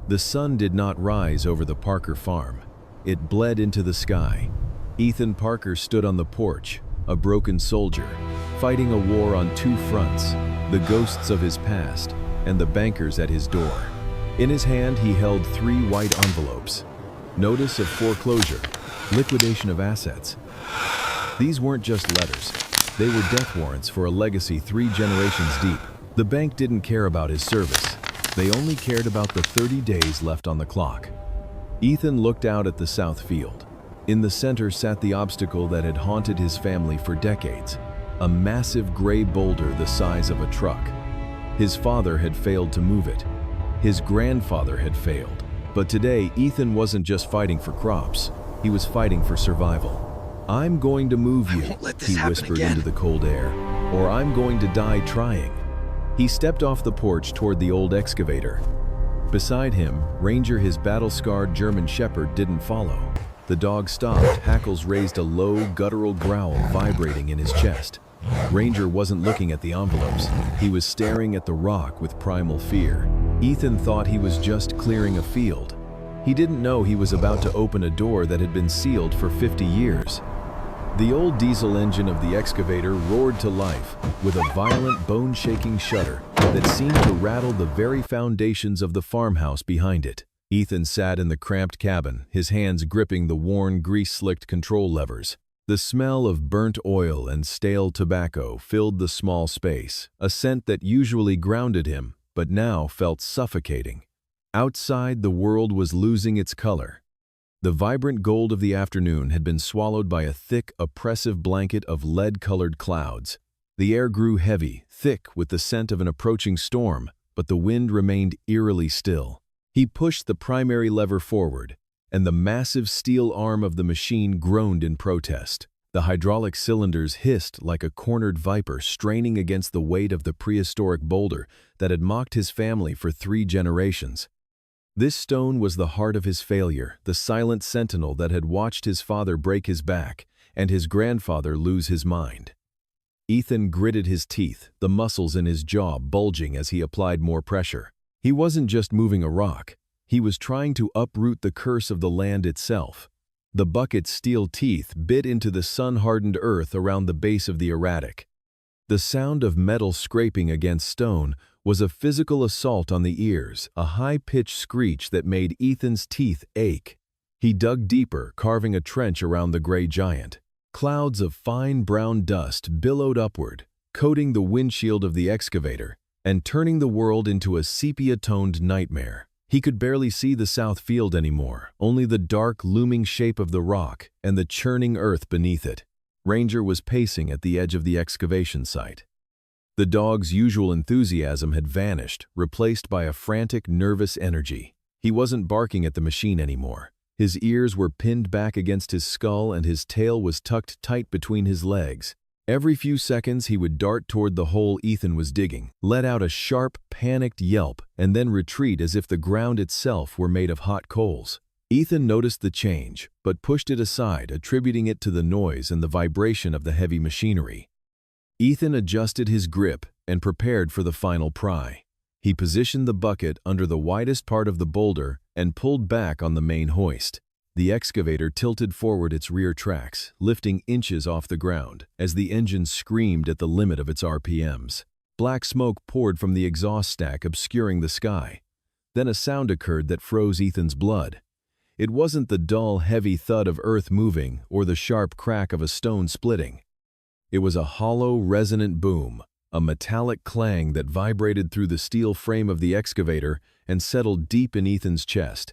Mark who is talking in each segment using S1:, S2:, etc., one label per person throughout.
S1: The sun did not rise over the Parker farm. It bled into the sky. Ethan Parker stood on the porch, a broken soldier, fighting a war on two fronts, the ghosts of his past and the bankers at his door. In his hand he held 3 white envelopes. Notice of foreclosure, liquidation of assets. These weren't just letters. They were death warrants for a legacy 3 generations deep. The bank didn't care about his service. They only cared about the 30 days left on the clock. Ethan looked out at the south field. In the center sat the obstacle that had haunted his family for decades, a massive gray boulder the size of a truck. His father had failed to move it. His grandfather had failed. But today, Ethan wasn't just fighting for crops. He was fighting for survival. "I'm going to move you," he whispered into the cold air, "or I'm going to die trying." He stepped off the porch toward the old excavator. Beside him, Ranger, his battle-scarred German Shepherd, didn't follow. The dog stopped, hackles raised a low, guttural growl vibrating in his chest. Ranger wasn't looking at the envelopes. He was staring at the rock with primal fear. Ethan thought he was just clearing a field. He didn't know he was about to open a door that had been sealed for 50 years. The old diesel engine of the excavator roared to life with a violent, bone-shaking shudder that seemed to rattle the very foundations of the farmhouse behind it. Ethan sat in the cramped cabin, his hands gripping the worn, grease-slicked control levers. The smell of burnt oil and stale tobacco filled the small space, a scent that usually grounded him, but now felt suffocating. Outside, the world was losing its color. The vibrant gold of the afternoon had been swallowed by a thick, oppressive blanket of lead-colored clouds. The air grew heavy, thick with the scent of an approaching storm, but the wind remained eerily still. He pushed the primary lever forward, and the massive steel arm of the machine groaned in protest. The hydraulic cylinders hissed like a cornered viper straining against the weight of the prehistoric boulder that had mocked his family for 3 generations. This stone was the heart of his failure, the silent sentinel that had watched his father break his back and his grandfather lose his mind. Ethan gritted his teeth, the muscles in his jaw bulging as he applied more pressure. He wasn't just moving a rock. He was trying to uproot the curse of the land itself. The bucket's steel teeth bit into the sun-hardened earth around the base of the erratic. The sound of metal scraping against stone was a physical assault on the ears, a high-pitched screech that made Ethan's teeth ache. He dug deeper, carving a trench around the gray giant. Clouds of fine brown dust billowed upward, coating the windshield of the excavator and turning the world into a sepia-toned nightmare. He could barely see the south field anymore, only the dark, looming shape of the rock and the churning earth beneath it. Ranger was pacing at the edge of the excavation site. The dog's usual enthusiasm had vanished, replaced by a frantic, nervous energy. He wasn't barking at the machine anymore. His ears were pinned back against his skull and his tail was tucked tight between his legs. Every few seconds he would dart toward the hole Ethan was digging, let out a sharp, panicked yelp, and then retreat as if the ground itself were made of hot coals. Ethan noticed the change, but pushed it aside, attributing it to the noise and the vibration of the heavy machinery. Ethan adjusted his grip and prepared for the final pry. He positioned the bucket under the widest part of the boulder and pulled back on the main hoist. The excavator tilted forward its rear tracks, lifting inches off the ground as the engine screamed at the limit of its RPMs. Black smoke poured from the exhaust stack, obscuring the sky. Then a sound occurred that froze Ethan's blood. It wasn't the dull, heavy thud of earth moving or the sharp crack of a stone splitting. It was a hollow, resonant boom, a metallic clang that vibrated through the steel frame of the excavator and settled deep in Ethan's chest.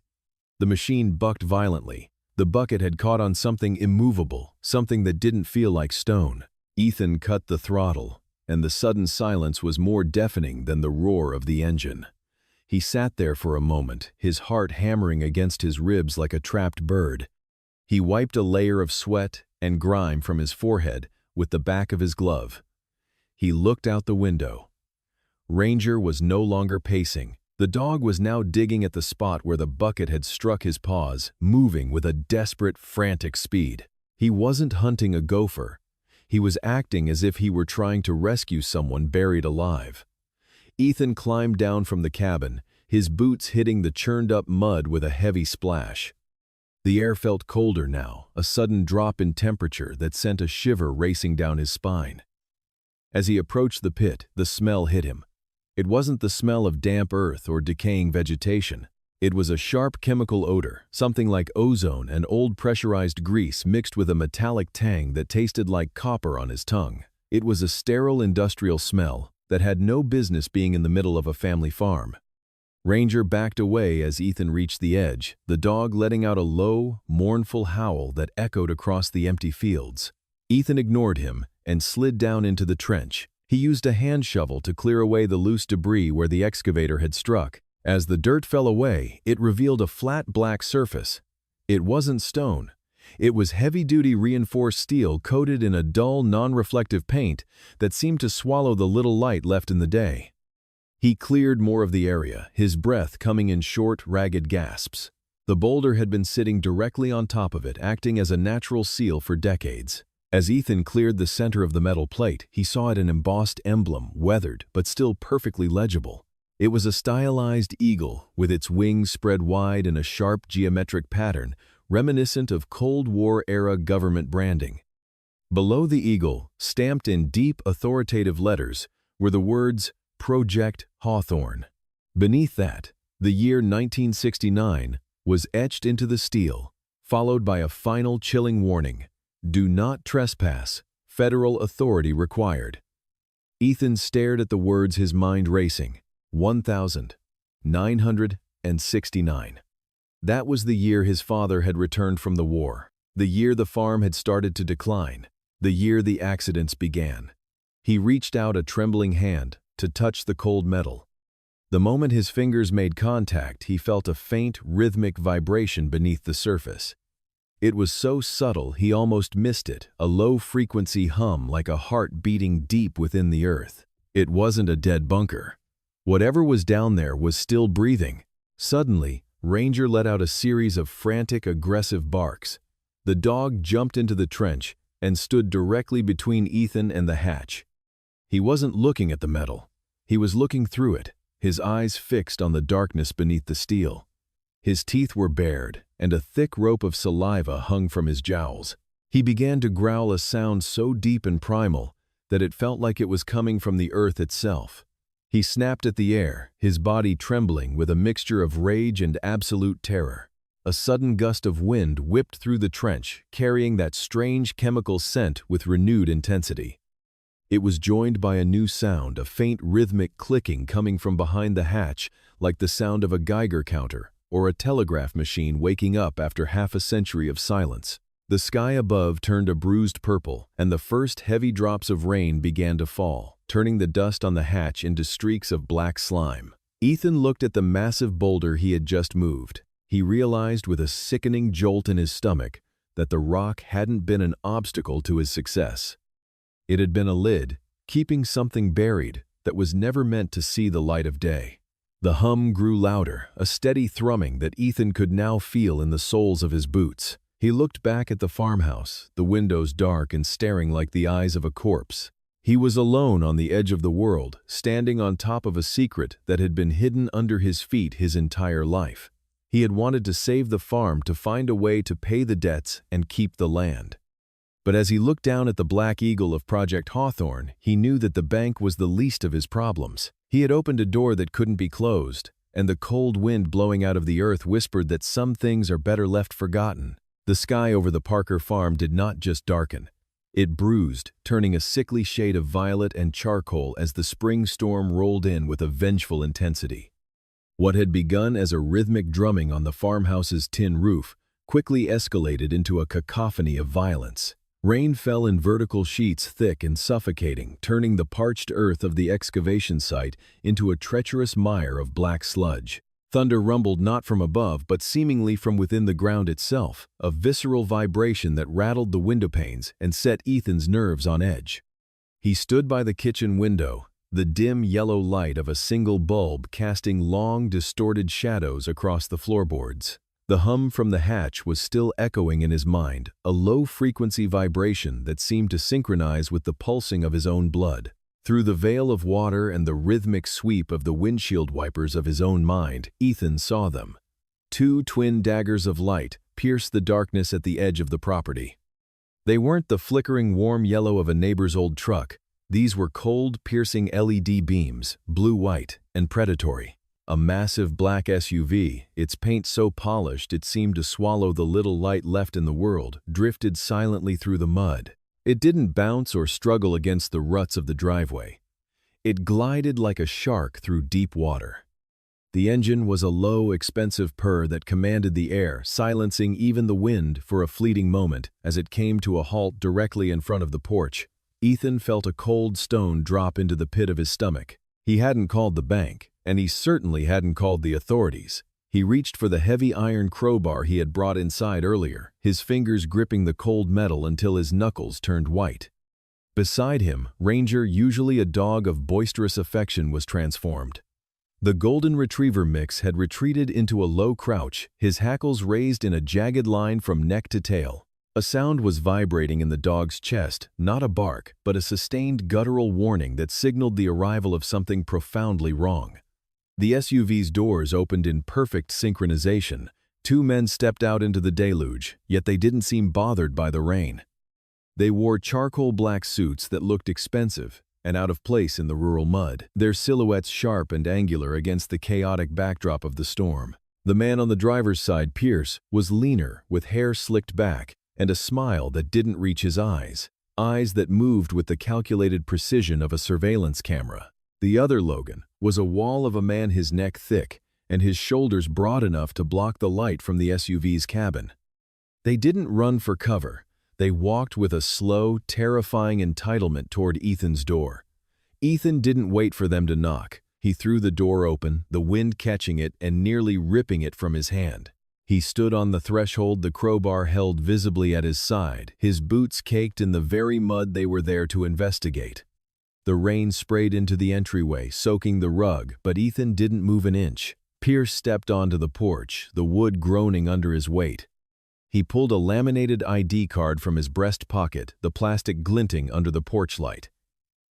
S1: The machine bucked violently. The bucket had caught on something immovable, something that didn't feel like stone. Ethan cut the throttle, and the sudden silence was more deafening than the roar of the engine. He sat there for a moment, his heart hammering against his ribs like a trapped bird. He wiped a layer of sweat and grime from his forehead with the back of his glove. He looked out the window. Ranger was no longer pacing. The dog was now digging at the spot where the bucket had struck his paws, moving with a desperate, frantic speed. He wasn't hunting a gopher. He was acting as if he were trying to rescue someone buried alive. Ethan climbed down from the cabin, his boots hitting the churned-up mud with a heavy splash. The air felt colder now, a sudden drop in temperature that sent a shiver racing down his spine. As he approached the pit, the smell hit him. It wasn't the smell of damp earth or decaying vegetation. It was a sharp chemical odor, something like ozone and old pressurized grease mixed with a metallic tang that tasted like copper on his tongue. It was a sterile industrial smell that had no business being in the middle of a family farm. Ranger backed away as Ethan reached the edge, the dog letting out a low, mournful howl that echoed across the empty fields. Ethan ignored him and slid down into the trench. He used a hand shovel to clear away the loose debris where the excavator had struck. As the dirt fell away, it revealed a flat black surface. It wasn't stone. It was heavy-duty reinforced steel coated in a dull, non-reflective paint that seemed to swallow the little light left in the day. He cleared more of the area, his breath coming in short, ragged gasps. The boulder had been sitting directly on top of it, acting as a natural seal for decades. As Ethan cleared the center of the metal plate, he saw it an embossed emblem, weathered but still perfectly legible. It was a stylized eagle, with its wings spread wide in a sharp geometric pattern, reminiscent of Cold War-era government branding. Below the eagle, stamped in deep, authoritative letters, were the words, Project Hawthorne. Beneath that, the year 1969 was etched into the steel, followed by a final chilling warning, do not trespass, federal authority required. Ethan stared at the words, his mind racing. 1969. That was the year his father had returned from the war, the year the farm had started to decline, the year the accidents began. He reached out a trembling hand to touch the cold metal. The moment his fingers made contact, he felt a faint, rhythmic vibration beneath the surface. It was so subtle he almost missed it, a low-frequency hum like a heart beating deep within the earth. It wasn't a dead bunker. Whatever was down there was still breathing. Suddenly, Ranger let out a series of frantic, aggressive barks. The dog jumped into the trench and stood directly between Ethan and the hatch. He wasn't looking at the metal. He was looking through it, his eyes fixed on the darkness beneath the steel. His teeth were bared, and a thick rope of saliva hung from his jowls. He began to growl a sound so deep and primal that it felt like it was coming from the earth itself. He snapped at the air, his body trembling with a mixture of rage and absolute terror. A sudden gust of wind whipped through the trench, carrying that strange chemical scent with renewed intensity. It was joined by a new sound, a faint rhythmic clicking coming from behind the hatch, like the sound of a Geiger counter or a telegraph machine waking up after half a century of silence. The sky above turned a bruised purple, and the first heavy drops of rain began to fall, turning the dust on the hatch into streaks of black slime. Ethan looked at the massive boulder he had just moved. He realized with a sickening jolt in his stomach that the rock hadn't been an obstacle to his success. It had been a lid, keeping something buried that was never meant to see the light of day. The hum grew louder, a steady thrumming that Ethan could now feel in the soles of his boots. He looked back at the farmhouse, the windows dark and staring like the eyes of a corpse. He was alone on the edge of the world, standing on top of a secret that had been hidden under his feet his entire life. He had wanted to save the farm, to find a way to pay the debts and keep the land. But as he looked down at the Black Eagle of Project Hawthorne, he knew that the bank was the least of his problems. He had opened a door that couldn't be closed, and the cold wind blowing out of the earth whispered that some things are better left forgotten. The sky over the Parker farm did not just darken. It bruised, turning a sickly shade of violet and charcoal as the spring storm rolled in with a vengeful intensity. What had begun as a rhythmic drumming on the farmhouse's tin roof quickly escalated into a cacophony of violence. Rain fell in vertical sheets, thick and suffocating, turning the parched earth of the excavation site into a treacherous mire of black sludge. Thunder rumbled not from above, but seemingly from within the ground itself, a visceral vibration that rattled the windowpanes and set Ethan's nerves on edge. He stood by the kitchen window, the dim yellow light of a single bulb casting long, distorted shadows across the floorboards. The hum from the hatch was still echoing in his mind, a low-frequency vibration that seemed to synchronize with the pulsing of his own blood. Through the veil of water and the rhythmic sweep of the windshield wipers of his own mind, Ethan saw them. Two twin daggers of light pierced the darkness at the edge of the property. They weren't the flickering warm yellow of a neighbor's old truck. These were cold, piercing LED beams, blue-white, and predatory. A massive black SUV, its paint so polished it seemed to swallow the little light left in the world, drifted silently through the mud. It didn't bounce or struggle against the ruts of the driveway. It glided like a shark through deep water. The engine was a low, expensive purr that commanded the air, silencing even the wind for a fleeting moment as it came to a halt directly in front of the porch. Ethan felt a cold stone drop into the pit of his stomach. He hadn't called the bank, and he certainly hadn't called the authorities. He reached for the heavy iron crowbar he had brought inside earlier, his fingers gripping the cold metal until his knuckles turned white. Beside him, Ranger, usually a dog of boisterous affection, was transformed. The golden retriever mix had retreated into a low crouch, his hackles raised in a jagged line from neck to tail. A sound was vibrating in the dog's chest, not a bark, but a sustained guttural warning that signaled the arrival of something profoundly wrong. The SUV's doors opened in perfect synchronization. Two men stepped out into the deluge, yet they didn't seem bothered by the rain. They wore charcoal black suits that looked expensive and out of place in the rural mud, their silhouettes sharp and angular against the chaotic backdrop of the storm. The man on the driver's side, Pierce, was leaner, with hair slicked back and a smile that didn't reach his eyes that moved with the calculated precision of a surveillance camera. The other, Logan, was a wall of a man, his neck thick and his shoulders broad enough to block the light from the SUV's cabin. They didn't run for cover. They walked with a slow, terrifying entitlement toward Ethan's door. Ethan didn't wait for them to knock. He threw the door open, the wind catching it and nearly ripping it from his hand. He stood on the threshold, the crowbar held visibly at his side, his boots caked in the very mud they were there to investigate. The rain sprayed into the entryway, soaking the rug, but Ethan didn't move an inch. Pierce stepped onto the porch, the wood groaning under his weight. He pulled a laminated ID card from his breast pocket, the plastic glinting under the porch light.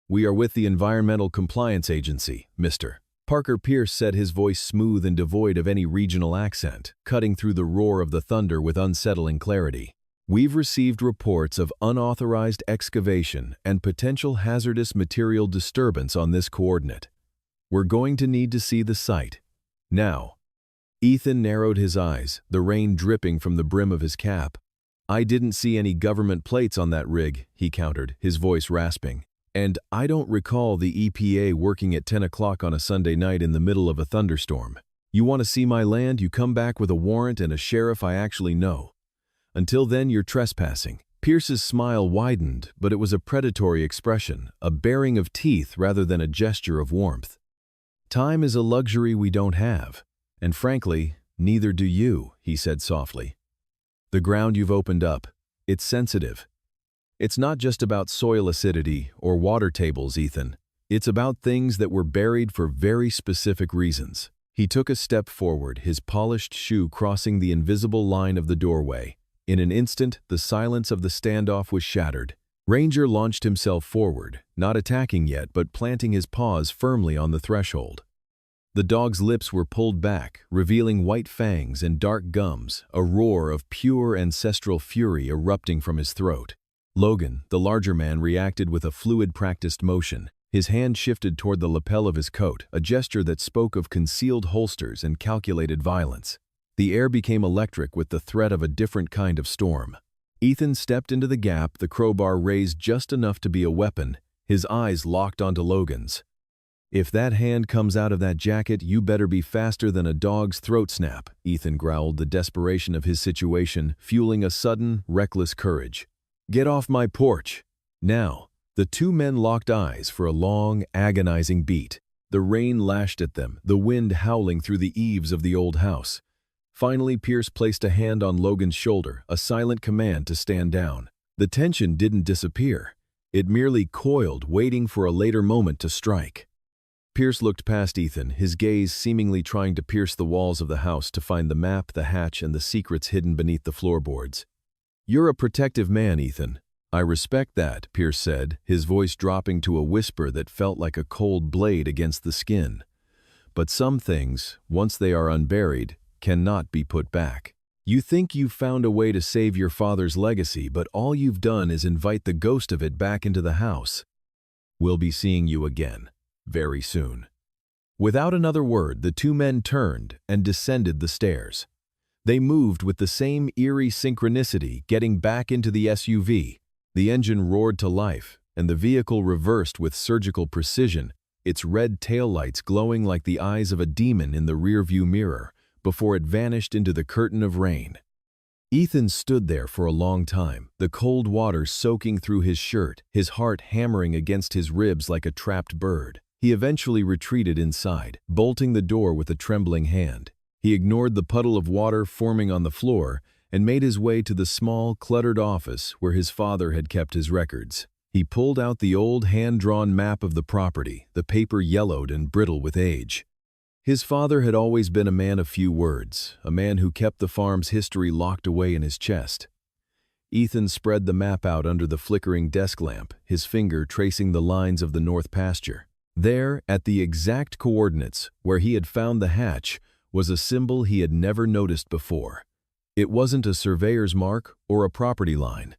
S1: "We are with the Environmental Compliance Agency, Mr." Parker Pierce said, his voice smooth and devoid of any regional accent, cutting through the roar of the thunder with unsettling clarity. "We've received reports of unauthorized excavation and potential hazardous material disturbance on this coordinate. We're going to need to see the site. Now." Ethan narrowed his eyes, the rain dripping from the brim of his cap. "I didn't see any government plates on that rig," he countered, his voice rasping. "And I don't recall the EPA working at 10 o'clock on a Sunday night in the middle of a thunderstorm. You want to see my land, you come back with a warrant and a sheriff I actually know. Until then, you're trespassing." Pierce's smile widened, but it was a predatory expression, a baring of teeth rather than a gesture of warmth. "Time is a luxury we don't have. And frankly, neither do you," he said softly. "The ground you've opened up, it's sensitive. It's not just about soil acidity or water tables, Ethan. It's about things that were buried for very specific reasons." He took a step forward, his polished shoe crossing the invisible line of the doorway. In an instant, the silence of the standoff was shattered. Ranger launched himself forward, not attacking yet, but planting his paws firmly on the threshold. The dog's lips were pulled back, revealing white fangs and dark gums, a roar of pure ancestral fury erupting from his throat. Logan, the larger man, reacted with a fluid, practiced motion. His hand shifted toward the lapel of his coat, a gesture that spoke of concealed holsters and calculated violence. The air became electric with the threat of a different kind of storm. Ethan stepped into the gap, the crowbar raised just enough to be a weapon, his eyes locked onto Logan's. "If that hand comes out of that jacket, you better be faster than a dog's throat snap," Ethan growled, the desperation of his situation fueling a sudden, reckless courage. "Get off my porch." Now. The two men locked eyes for a long, agonizing beat. The rain lashed at them, the wind howling through the eaves of the old house. Finally, Pierce placed a hand on Logan's shoulder, a silent command to stand down. The tension didn't disappear. It merely coiled, waiting for a later moment to strike. Pierce looked past Ethan, his gaze seemingly trying to pierce the walls of the house to find the map, the hatch, and the secrets hidden beneath the floorboards. "You're a protective man, Ethan. "I respect that," Pierce said, his voice dropping to a whisper that felt like a cold blade against the skin. "But some things, once they are unburied, cannot be put back. You think you've found a way to save your father's legacy, but all you've done is invite the ghost of it back into the house. We'll be seeing you again, very soon." Without another word, the two men turned and descended the stairs. They moved with the same eerie synchronicity, getting back into the SUV. The engine roared to life, and the vehicle reversed with surgical precision, its red taillights glowing like the eyes of a demon in the rearview mirror, before it vanished into the curtain of rain. Ethan stood there for a long time, the cold water soaking through his shirt, his heart hammering against his ribs like a trapped bird. He eventually retreated inside, bolting the door with a trembling hand. He ignored the puddle of water forming on the floor and made his way to the small, cluttered office where his father had kept his records. He pulled out the old hand-drawn map of the property, the paper yellowed and brittle with age. His father had always been a man of few words, a man who kept the farm's history locked away in his chest. Ethan spread the map out under the flickering desk lamp, his finger tracing the lines of the north pasture. There, at the exact coordinates where he had found the hatch, was a symbol he had never noticed before. It wasn't a surveyor's mark or a property line.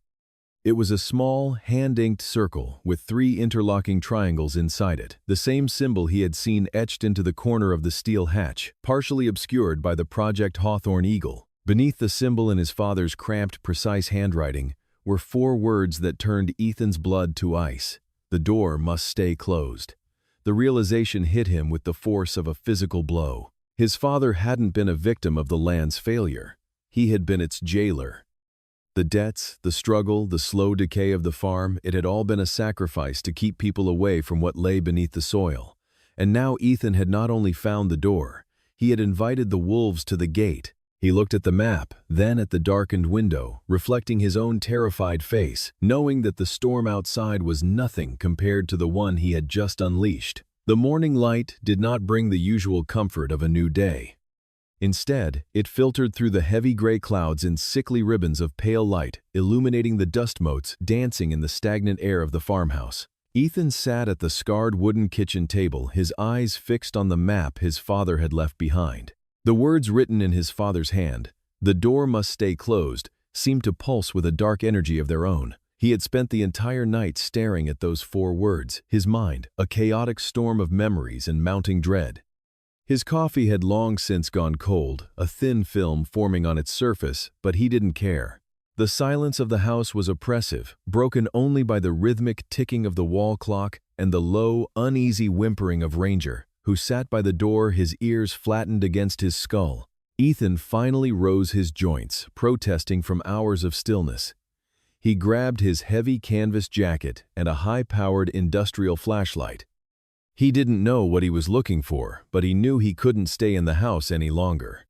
S1: It was a small, hand-inked circle with 3 interlocking triangles inside it, the same symbol he had seen etched into the corner of the steel hatch, partially obscured by the Project Hawthorne eagle. Beneath the symbol in his father's cramped, precise handwriting were 4 words that turned Ethan's blood to ice. The door must stay closed. The realization hit him with the force of a physical blow. His father hadn't been a victim of the land's failure. He had been its jailer. The debts, the struggle, the slow decay of the farm, it had all been a sacrifice to keep people away from what lay beneath the soil. And now Ethan had not only found the door, he had invited the wolves to the gate. He looked at the map, then at the darkened window, reflecting his own terrified face, knowing that the storm outside was nothing compared to the one he had just unleashed. The morning light did not bring the usual comfort of a new day. Instead, it filtered through the heavy gray clouds in sickly ribbons of pale light, illuminating the dust motes dancing in the stagnant air of the farmhouse. Ethan sat at the scarred wooden kitchen table, his eyes fixed on the map his father had left behind. The words written in his father's hand, "The door must stay closed," seemed to pulse with a dark energy of their own. He had spent the entire night staring at those 4 words, his mind, a chaotic storm of memories and mounting dread. His coffee had long since gone cold, a thin film forming on its surface, but he didn't care. The silence of the house was oppressive, broken only by the rhythmic ticking of the wall clock and the low, uneasy whimpering of Ranger, who sat by the door, his ears flattened against his skull. Ethan finally rose his joints, protesting from hours of stillness. He grabbed his heavy canvas jacket and a high-powered industrial flashlight. He didn't know what he was looking for, but he knew he couldn't stay in the house any longer.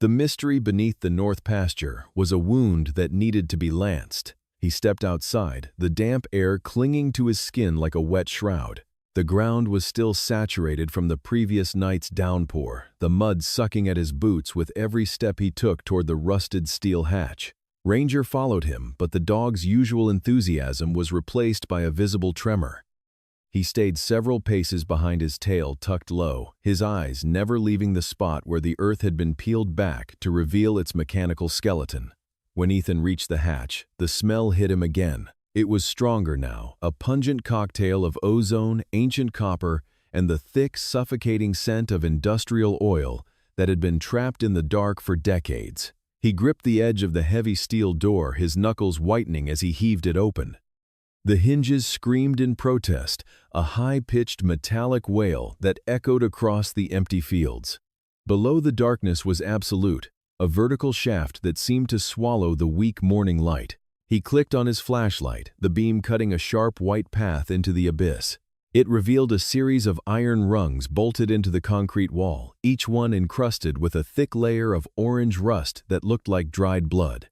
S1: The mystery beneath the north pasture was a wound that needed to be lanced. He stepped outside, the damp air clinging to his skin like a wet shroud. The ground was still saturated from the previous night's downpour, the mud sucking at his boots with every step he took toward the rusted steel hatch. Ranger followed him, but the dog's usual enthusiasm was replaced by a visible tremor. He stayed several paces behind, his tail tucked low, his eyes never leaving the spot where the earth had been peeled back to reveal its mechanical skeleton. When Ethan reached the hatch, the smell hit him again. It was stronger now, a pungent cocktail of ozone, ancient copper, and the thick, suffocating scent of industrial oil that had been trapped in the dark for decades. He gripped the edge of the heavy steel door, his knuckles whitening as he heaved it open. The hinges screamed in protest, a high-pitched metallic wail that echoed across the empty fields. Below the darkness was absolute, a vertical shaft that seemed to swallow the weak morning light. He clicked on his flashlight, the beam cutting a sharp white path into the abyss. It revealed a series of iron rungs bolted into the concrete wall, each one encrusted with a thick layer of orange rust that looked like dried blood.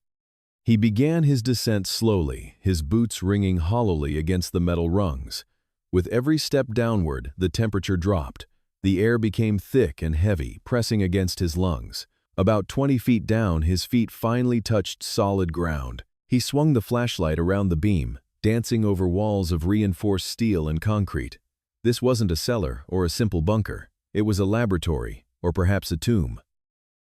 S1: He began his descent slowly, his boots ringing hollowly against the metal rungs. With every step downward, the temperature dropped. The air became thick and heavy, pressing against his lungs. About 20 feet down, his feet finally touched solid ground. He swung the flashlight around the beam, dancing over walls of reinforced steel and concrete. This wasn't a cellar or a simple bunker. It was a laboratory, or perhaps a tomb.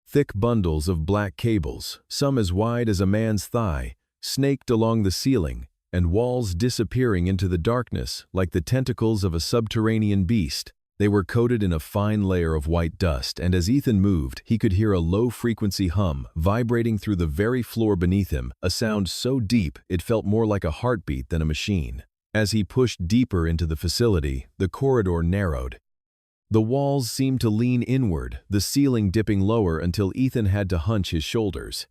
S1: Thick bundles of black cables, some as wide as a man's thigh, snaked along the ceiling, and walls disappearing into the darkness like the tentacles of a subterranean beast. They were coated in a fine layer of white dust, and as Ethan moved, he could hear a low-frequency hum vibrating through the very floor beneath him, a sound so deep it felt more like a heartbeat than a machine. As he pushed deeper into the facility, the corridor narrowed. The walls seemed to lean inward, the ceiling dipping lower until Ethan had to hunch his shoulders.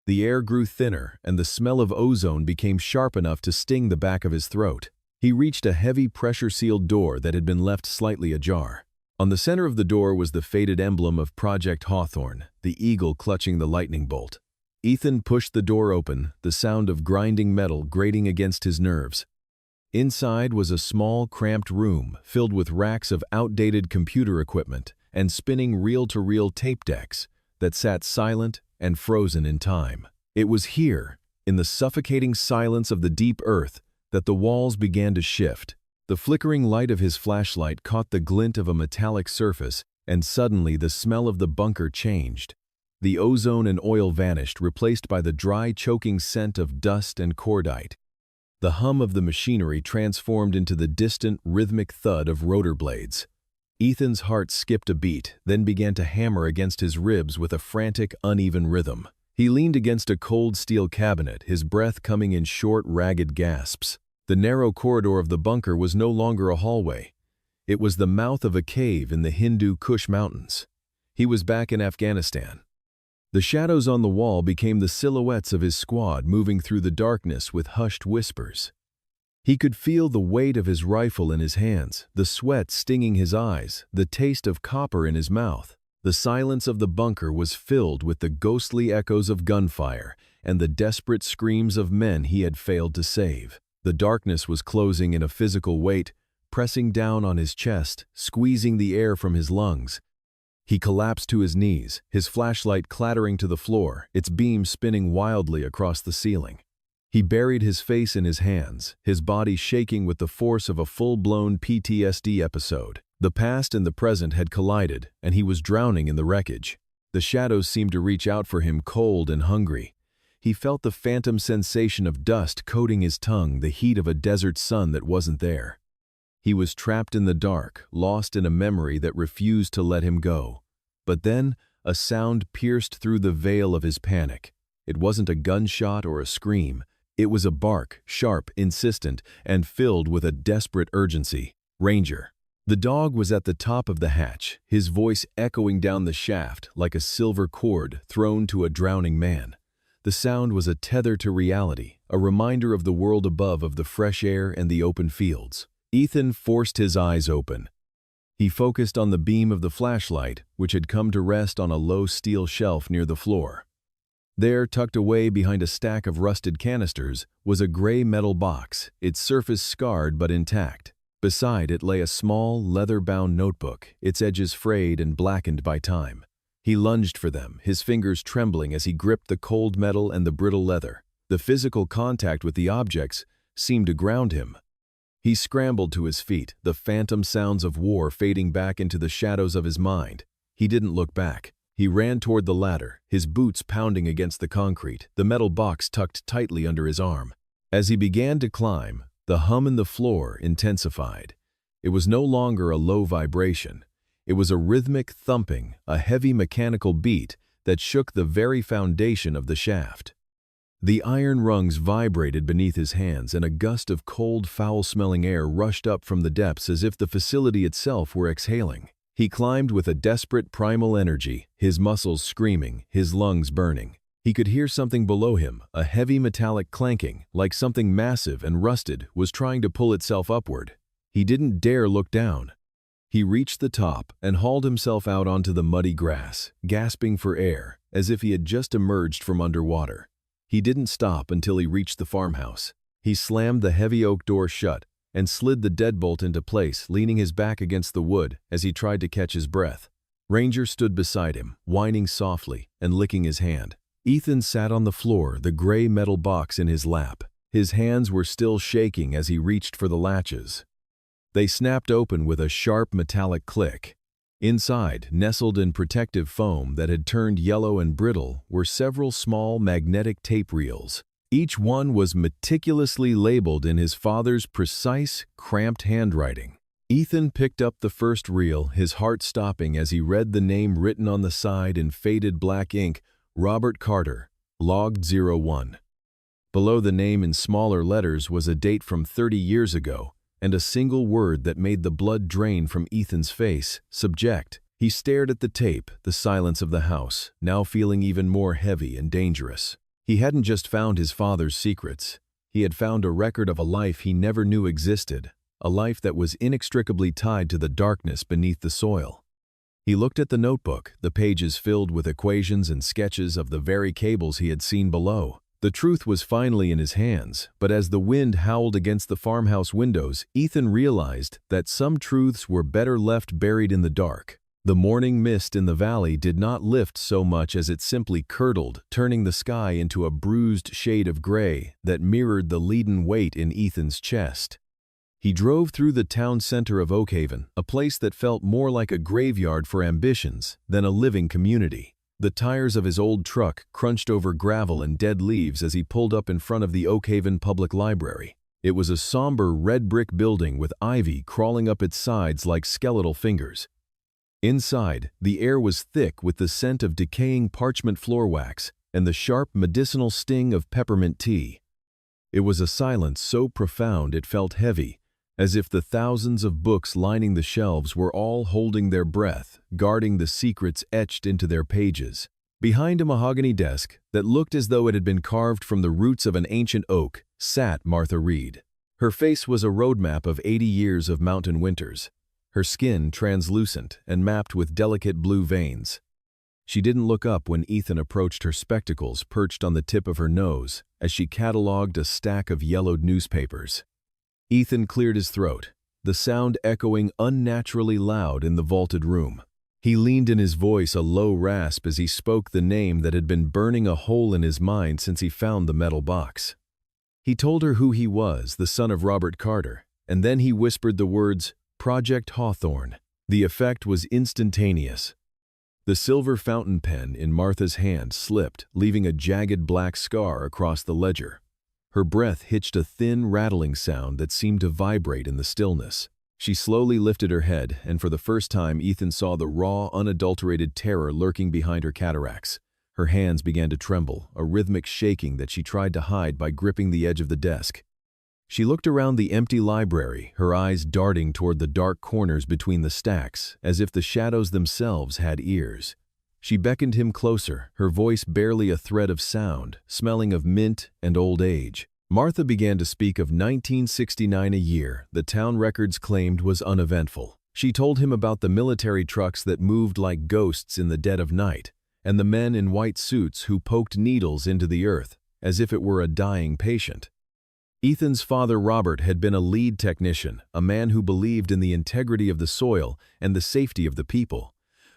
S1: The air grew thinner, and the smell of ozone became sharp enough to sting the back of his throat. He reached a heavy pressure-sealed door that had been left slightly ajar. On the center of the door was the faded emblem of Project Hawthorne, the eagle clutching the lightning bolt. Ethan pushed the door open, the sound of grinding metal grating against his nerves. Inside was a small, cramped room filled with racks of outdated computer equipment and spinning reel-to-reel tape decks that sat silent and frozen in time. It was here, in the suffocating silence of the deep earth, that the walls began to shift. The flickering light of his flashlight caught the glint of a metallic surface, and suddenly the smell of the bunker changed. The ozone and oil vanished, replaced by the dry, choking scent of dust and cordite. The hum of the machinery transformed into the distant, rhythmic thud of rotor blades. Ethan's heart skipped a beat, then began to hammer against his ribs with a frantic, uneven rhythm. He leaned against a cold steel cabinet, his breath coming in short, ragged gasps. The narrow corridor of the bunker was no longer a hallway. It was the mouth of a cave in the Hindu Kush Mountains. He was back in Afghanistan. The shadows on the wall became the silhouettes of his squad moving through the darkness with hushed whispers. He could feel the weight of his rifle in his hands, the sweat stinging his eyes, the taste of copper in his mouth. The silence of the bunker was filled with the ghostly echoes of gunfire and the desperate screams of men he had failed to save. The darkness was closing in a physical weight, pressing down on his chest, squeezing the air from his lungs. He collapsed to his knees, his flashlight clattering to the floor, its beam spinning wildly across the ceiling. He buried his face in his hands, his body shaking with the force of a full-blown PTSD episode. The past and the present had collided, and he was drowning in the wreckage. The shadows seemed to reach out for him, cold and hungry. He felt the phantom sensation of dust coating his tongue, the heat of a desert sun that wasn't there. He was trapped in the dark, lost in a memory that refused to let him go. But then, a sound pierced through the veil of his panic. It wasn't a gunshot or a scream. It was a bark, sharp, insistent, and filled with a desperate urgency. Ranger. The dog was at the top of the hatch, his voice echoing down the shaft like a silver cord thrown to a drowning man. The sound was a tether to reality, a reminder of the world above, of the fresh air and the open fields. Ethan forced his eyes open. He focused on the beam of the flashlight, which had come to rest on a low steel shelf near the floor. There, tucked away behind a stack of rusted canisters, was a gray metal box, its surface scarred but intact. Beside it lay a small, leather-bound notebook, its edges frayed and blackened by time. He lunged for them, his fingers trembling as he gripped the cold metal and the brittle leather. The physical contact with the objects seemed to ground him. He scrambled to his feet, the phantom sounds of war fading back into the shadows of his mind. He didn't look back. He ran toward the ladder, his boots pounding against the concrete, the metal box tucked tightly under his arm. As he began to climb, the hum in the floor intensified. It was no longer a low vibration. It was a rhythmic thumping, a heavy mechanical beat that shook the very foundation of the shaft. The iron rungs vibrated beneath his hands, and a gust of cold, foul-smelling air rushed up from the depths as if the facility itself were exhaling. He climbed with a desperate primal energy, his muscles screaming, his lungs burning. He could hear something below him, a heavy metallic clanking, like something massive and rusted was trying to pull itself upward. He didn't dare look down. He reached the top and hauled himself out onto the muddy grass, gasping for air, as if he had just emerged from underwater. He didn't stop until he reached the farmhouse. He slammed the heavy oak door shut and slid the deadbolt into place, leaning his back against the wood as he tried to catch his breath. Ranger stood beside him, whining softly and licking his hand. Ethan sat on the floor, the gray metal box in his lap. His hands were still shaking as he reached for the latches. They snapped open with a sharp metallic click. Inside, nestled in protective foam that had turned yellow and brittle, were several small magnetic tape reels. Each one was meticulously labeled in his father's precise, cramped handwriting. Ethan picked up the first reel, his heart stopping as he read the name written on the side in faded black ink, Robert Carter, logged 01. Below the name in smaller letters was a date from 30 years ago, and a single word that made the blood drain from Ethan's face, subject. He stared at the tape, the silence of the house, now feeling even more heavy and dangerous. He hadn't just found his father's secrets. He had found a record of a life he never knew existed, a life that was inextricably tied to the darkness beneath the soil. He looked at the notebook, the pages filled with equations and sketches of the very cables he had seen below. The truth was finally in his hands, but as the wind howled against the farmhouse windows, Ethan realized that some truths were better left buried in the dark. The morning mist in the valley did not lift so much as it simply curdled, turning the sky into a bruised shade of gray that mirrored the leaden weight in Ethan's chest. He drove through the town center of Oakhaven, a place that felt more like a graveyard for ambitions than a living community. The tires of his old truck crunched over gravel and dead leaves as he pulled up in front of the Oakhaven Public Library. It was a somber red brick building with ivy crawling up its sides like skeletal fingers. Inside, the air was thick with the scent of decaying parchment floor wax and the sharp medicinal sting of peppermint tea. It was a silence so profound it felt heavy, as if the thousands of books lining the shelves were all holding their breath, guarding the secrets etched into their pages. Behind a mahogany desk that looked as though it had been carved from the roots of an ancient oak sat Martha Reed. Her face was a roadmap of 80 years of mountain winters, her skin translucent and mapped with delicate blue veins. She didn't look up when Ethan approached her spectacles perched on the tip of her nose as she cataloged a stack of yellowed newspapers. Ethan cleared his throat, the sound echoing unnaturally loud in the vaulted room. He leaned in his voice a low rasp as he spoke the name that had been burning a hole in his mind since he found the metal box. He told her who he was, the son of Robert Carter, and then he whispered the words, Project Hawthorne. The effect was instantaneous. The silver fountain pen in Martha's hand slipped, leaving a jagged black scar across the ledger. Her breath hitched a thin, rattling sound that seemed to vibrate in the stillness. She slowly lifted her head, and for the first time Ethan saw the raw, unadulterated terror lurking behind her cataracts. Her hands began to tremble, a rhythmic shaking that she tried to hide by gripping the edge of the desk. She looked around the empty library, her eyes darting toward the dark corners between the stacks, as if the shadows themselves had ears. She beckoned him closer, her voice barely a thread of sound, smelling of mint and old age. Martha began to speak of 1969, a year the town records claimed was uneventful. She told him about the military trucks that moved like ghosts in the dead of night, and the men in white suits who poked needles into the earth, as if it were a dying patient. Ethan's father Robert had been a lead technician, a man who believed in the integrity of the soil and the safety of the people.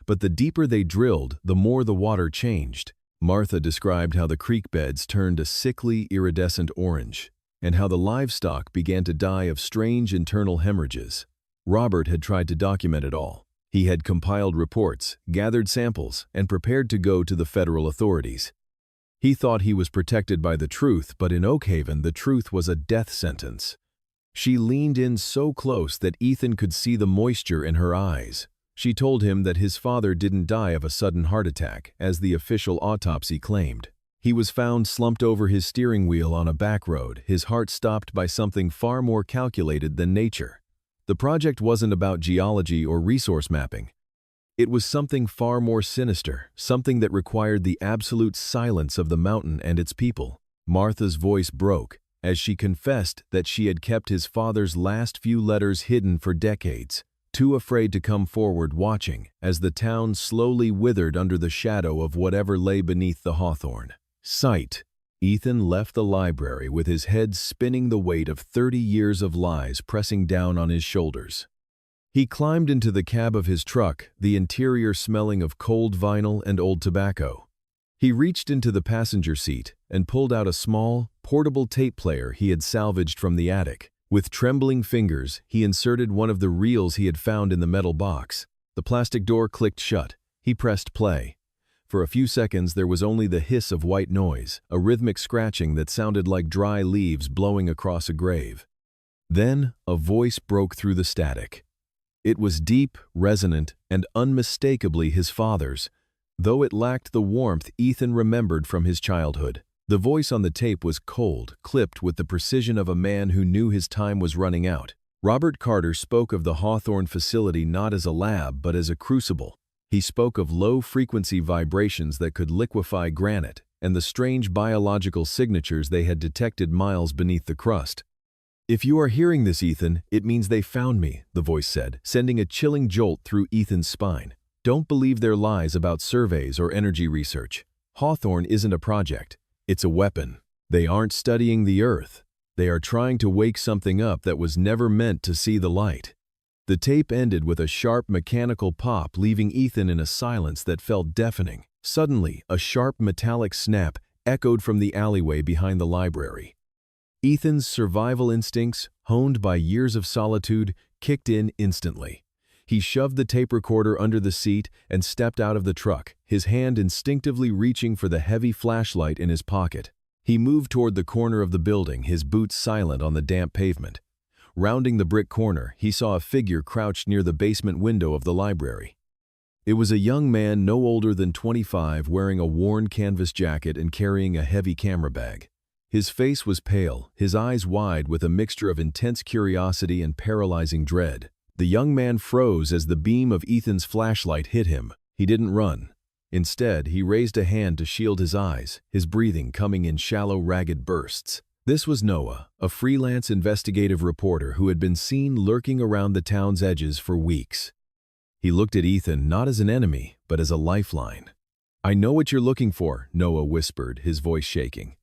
S1: But the deeper they drilled, the more the water changed. Martha described how the creek beds turned a sickly, iridescent orange, and how the livestock began to die of strange internal hemorrhages. Robert had tried to document it all. He had compiled reports, gathered samples, and prepared to go to the federal authorities. He thought he was protected by the truth, but in Oakhaven the truth was a death sentence. She leaned in so close that Ethan could see the moisture in her eyes. She told him that his father didn't die of a sudden heart attack, as the official autopsy claimed. He was found slumped over his steering wheel on a back road, his heart stopped by something far more calculated than nature. The project wasn't about geology or resource mapping. It was something far more sinister, something that required the absolute silence of the mountain and its people. Martha's voice broke as she confessed that she had kept his father's last few letters hidden for decades, too afraid to come forward, watching as the town slowly withered under the shadow of whatever lay beneath the hawthorn. Sight. Ethan left the library with his head spinning, the weight of 30 years of lies pressing down on his shoulders. He climbed into the cab of his truck, the interior smelling of cold vinyl and old tobacco. He reached into the passenger seat and pulled out a small, portable tape player he had salvaged from the attic. With trembling fingers, he inserted one of the reels he had found in the metal box. The plastic door clicked shut. He pressed play. For a few seconds, there was only the hiss of white noise, a rhythmic scratching that sounded like dry leaves blowing across a grave. Then, a voice broke through the static. It was deep, resonant, and unmistakably his father's, though it lacked the warmth Ethan remembered from his childhood. The voice on the tape was cold, clipped with the precision of a man who knew his time was running out. Robert Carter spoke of the Hawthorne facility not as a lab but as a crucible. He spoke of low-frequency vibrations that could liquefy granite and the strange biological signatures they had detected miles beneath the crust. "If you are hearing this, Ethan, it means they found me," the voice said, sending a chilling jolt through Ethan's spine. "Don't believe their lies about surveys or energy research. Hawthorne isn't a project. It's a weapon. They aren't studying the Earth. They are trying to wake something up that was never meant to see the light." The tape ended with a sharp mechanical pop, leaving Ethan in a silence that felt deafening. Suddenly, a sharp metallic snap echoed from the alleyway behind the library. Ethan's survival instincts, honed by years of solitude, kicked in instantly. He shoved the tape recorder under the seat and stepped out of the truck, his hand instinctively reaching for the heavy flashlight in his pocket. He moved toward the corner of the building, his boots silent on the damp pavement. Rounding the brick corner, he saw a figure crouched near the basement window of the library. It was a young man no older than 25, wearing a worn canvas jacket and carrying a heavy camera bag. His face was pale, his eyes wide with a mixture of intense curiosity and paralyzing dread. The young man froze as the beam of Ethan's flashlight hit him. He didn't run. Instead, he raised a hand to shield his eyes, his breathing coming in shallow, ragged bursts. This was Noah, a freelance investigative reporter who had been seen lurking around the town's edges for weeks. He looked at Ethan not as an enemy, but as a lifeline. "I know what you're looking for," Noah whispered, his voice shaking.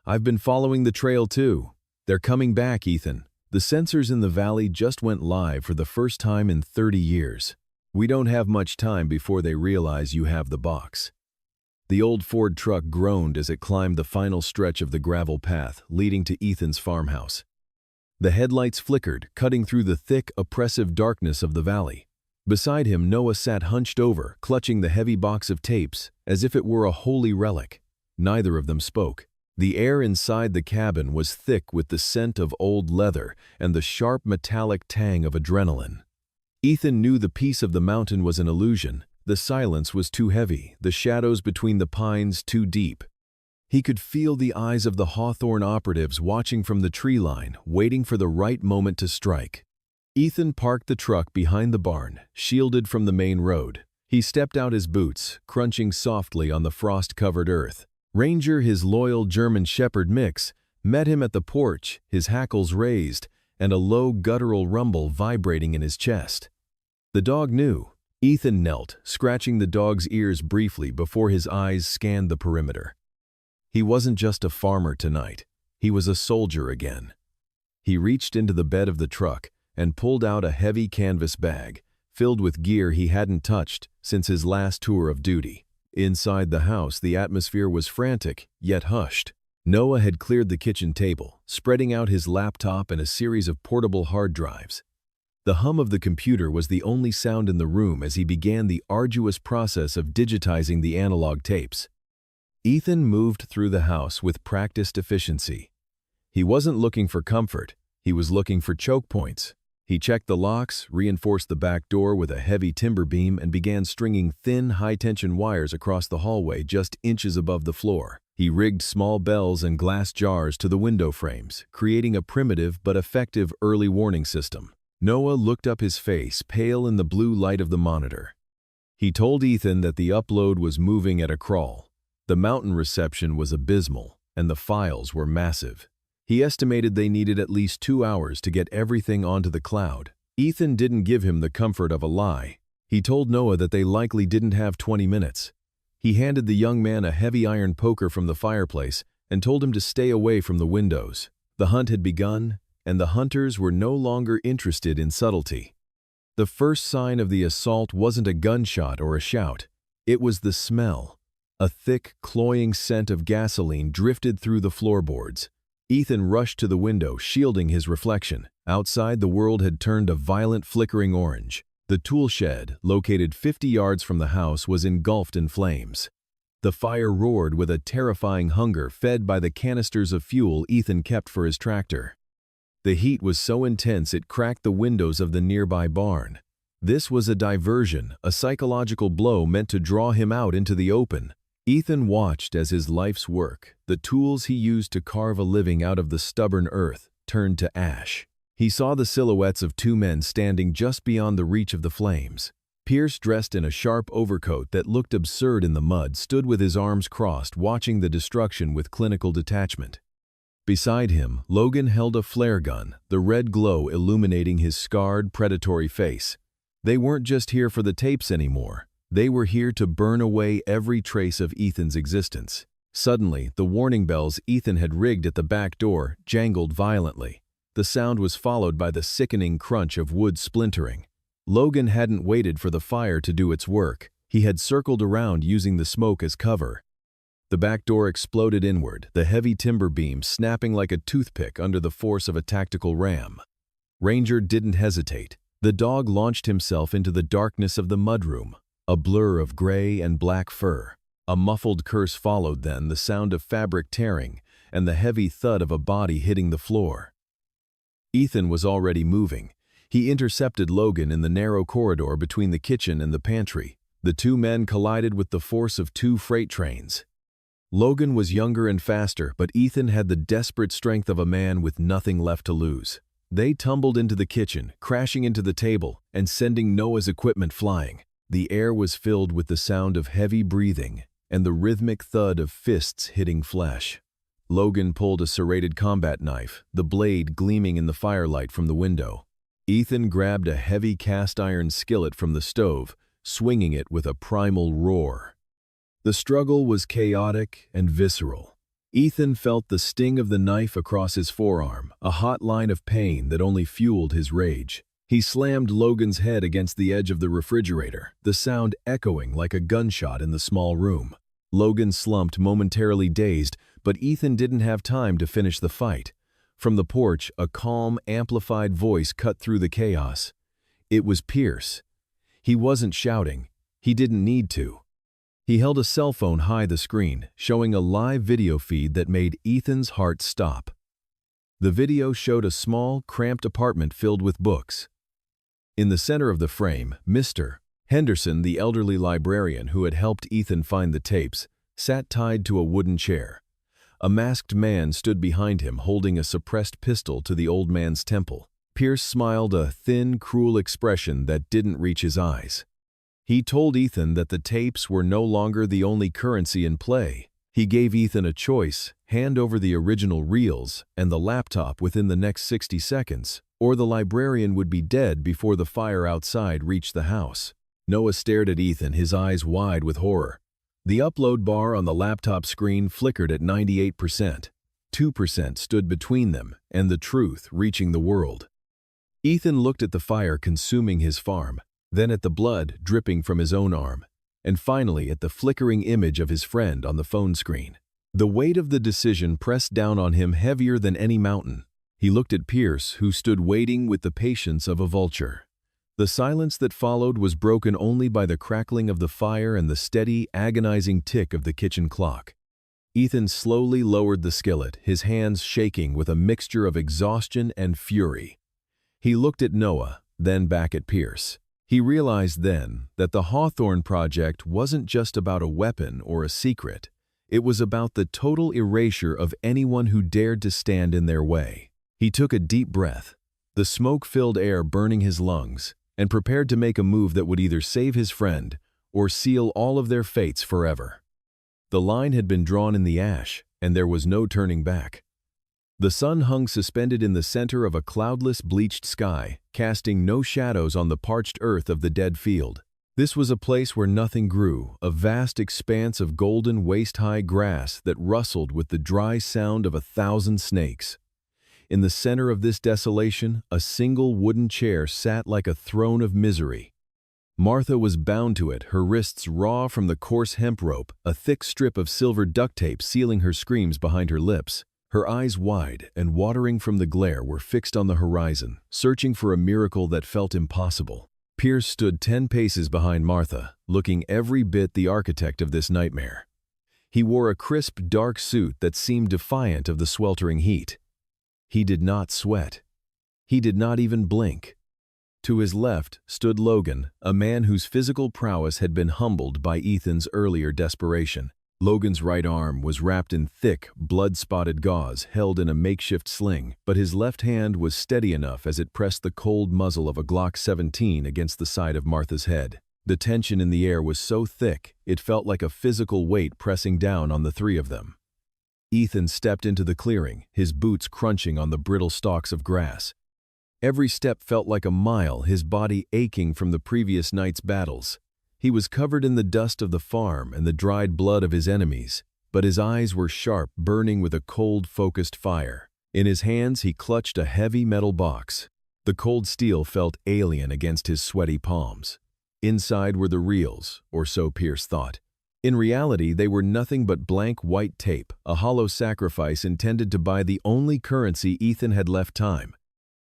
S1: "I've been following the trail too. They're coming back, Ethan. The sensors in the valley just went live for the first time in 30 years. We don't have much time before they realize you have the box." The old Ford truck groaned as it climbed the final stretch of the gravel path leading to Ethan's farmhouse. The headlights flickered, cutting through the thick, oppressive darkness of the valley. Beside him, Noah sat hunched over, clutching the heavy box of tapes, as if it were a holy relic. Neither of them spoke. The air inside the cabin was thick with the scent of old leather and the sharp metallic tang of adrenaline. Ethan knew the peace of the mountain was an illusion. The silence was too heavy, the shadows between the pines too deep. He could feel the eyes of the Hawthorne operatives watching from the tree line, waiting for the right moment to strike. Ethan parked the truck behind the barn, shielded from the main road. He stepped out his boots, crunching softly on the frost-covered earth. Ranger, his loyal German Shepherd mix, met him at the porch, his hackles raised, and a low guttural rumble vibrating in his chest. The dog knew. Ethan knelt, scratching the dog's ears briefly before his eyes scanned the perimeter. He wasn't just a farmer tonight. He was a soldier again. He reached into the bed of the truck and pulled out a heavy canvas bag, filled with gear he hadn't touched since his last tour of duty. Inside the house, the atmosphere was frantic, yet hushed. Noah had cleared the kitchen table, spreading out his laptop and a series of portable hard drives. The hum of the computer was the only sound in the room as he began the arduous process of digitizing the analog tapes. Ethan moved through the house with practiced efficiency. He wasn't looking for comfort, he was looking for choke points. He checked the locks, reinforced the back door with a heavy timber beam, and began stringing thin, high-tension wires across the hallway just inches above the floor. He rigged small bells and glass jars to the window frames, creating a primitive but effective early warning system. Noah looked up, his face pale in the blue light of the monitor. He told Ethan that the upload was moving at a crawl. The mountain reception was abysmal, and the files were massive. He estimated they needed at least 2 hours to get everything onto the cloud. Ethan didn't give him the comfort of a lie. He told Noah that they likely didn't have 20 minutes. He handed the young man a heavy iron poker from the fireplace and told him to stay away from the windows. The hunt had begun, and the hunters were no longer interested in subtlety. The first sign of the assault wasn't a gunshot or a shout. It was the smell. A thick, cloying scent of gasoline drifted through the floorboards. Ethan rushed to the window, shielding his reflection. Outside, the world had turned a violent, flickering orange. The tool shed, located 50 yards from the house, was engulfed in flames. The fire roared with a terrifying hunger fed by the canisters of fuel Ethan kept for his tractor. The heat was so intense it cracked the windows of the nearby barn. This was a diversion, a psychological blow meant to draw him out into the open. Ethan watched as his life's work, the tools he used to carve a living out of the stubborn earth, turned to ash. He saw the silhouettes of two men standing just beyond the reach of the flames. Pierce, dressed in a sharp overcoat that looked absurd in the mud, stood with his arms crossed, watching the destruction with clinical detachment. Beside him, Logan held a flare gun, the red glow illuminating his scarred, predatory face. They weren't just here for the tapes anymore. They were here to burn away every trace of Ethan's existence. Suddenly, the warning bells Ethan had rigged at the back door jangled violently. The sound was followed by the sickening crunch of wood splintering. Logan hadn't waited for the fire to do its work. He had circled around using the smoke as cover. The back door exploded inward, the heavy timber beam snapping like a toothpick under the force of a tactical ram. Ranger didn't hesitate. The dog launched himself into the darkness of the mudroom, a blur of gray and black fur. A muffled curse followed, then the sound of fabric tearing and the heavy thud of a body hitting the floor. Ethan was already moving. He intercepted Logan in the narrow corridor between the kitchen and the pantry. The two men collided with the force of two freight trains. Logan was younger and faster, but Ethan had the desperate strength of a man with nothing left to lose. They tumbled into the kitchen, crashing into the table and sending Noah's equipment flying. The air was filled with the sound of heavy breathing and the rhythmic thud of fists hitting flesh. Logan pulled a serrated combat knife, the blade gleaming in the firelight from the window. Ethan grabbed a heavy cast-iron skillet from the stove, swinging it with a primal roar. The struggle was chaotic and visceral. Ethan felt the sting of the knife across his forearm, a hot line of pain that only fueled his rage. He slammed Logan's head against the edge of the refrigerator, the sound echoing like a gunshot in the small room. Logan slumped, momentarily dazed, but Ethan didn't have time to finish the fight. From the porch, a calm, amplified voice cut through the chaos. It was Pierce. He wasn't shouting. He didn't need to. He held a cell phone high the screen, showing a live video feed that made Ethan's heart stop. The video showed a small, cramped apartment filled with books. In the center of the frame, Mr. Henderson, the elderly librarian who had helped Ethan find the tapes, sat tied to a wooden chair. A masked man stood behind him, holding a suppressed pistol to the old man's temple. Pierce smiled, a thin, cruel expression that didn't reach his eyes. He told Ethan that the tapes were no longer the only currency in play. He gave Ethan a choice: hand over the original reels and the laptop within the next 60 seconds, or the librarian would be dead before the fire outside reached the house. Noah stared at Ethan, his eyes wide with horror. The upload bar on the laptop screen flickered at 98%. 2% stood between them and the truth reaching the world. Ethan looked at the fire consuming his farm, then at the blood dripping from his own arm, and finally at the flickering image of his friend on the phone screen. The weight of the decision pressed down on him heavier than any mountain. He looked at Pierce, who stood waiting with the patience of a vulture. The silence that followed was broken only by the crackling of the fire and the steady, agonizing tick of the kitchen clock. Ethan slowly lowered the skillet, his hands shaking with a mixture of exhaustion and fury. He looked at Noah, then back at Pierce. He realized then that the Hawthorne Project wasn't just about a weapon or a secret. It was about the total erasure of anyone who dared to stand in their way. He took a deep breath, the smoke-filled air burning his lungs, and prepared to make a move that would either save his friend or seal all of their fates forever. The line had been drawn in the ash, and there was no turning back. The sun hung suspended in the center of a cloudless, bleached sky, casting no shadows on the parched earth of the dead field. This was a place where nothing grew, a vast expanse of golden, waist-high grass that rustled with the dry sound of 1,000 snakes. In the center of this desolation, a single wooden chair sat like a throne of misery. Martha was bound to it, her wrists raw from the coarse hemp rope, a thick strip of silver duct tape sealing her screams behind her lips. Her eyes wide and watering from the glare were fixed on the horizon, searching for a miracle that felt impossible. Pierce stood 10 paces behind Martha, looking every bit the architect of this nightmare. He wore a crisp, dark suit that seemed defiant of the sweltering heat. He did not sweat. He did not even blink. To his left stood Logan, a man whose physical prowess had been humbled by Ethan's earlier desperation. Logan's right arm was wrapped in thick, blood-spotted gauze held in a makeshift sling, but his left hand was steady enough as it pressed the cold muzzle of a Glock 17 against the side of Martha's head. The tension in the air was so thick, it felt like a physical weight pressing down on the three of them. Ethan stepped into the clearing, his boots crunching on the brittle stalks of grass. Every step felt like a mile, his body aching from the previous night's battles. He was covered in the dust of the farm and the dried blood of his enemies, but his eyes were sharp, burning with a cold, focused fire. In his hands, he clutched a heavy metal box. The cold steel felt alien against his sweaty palms. Inside were the reels, or so Pierce thought. In reality, they were nothing but blank white tape, a hollow sacrifice intended to buy the only currency Ethan had left: time.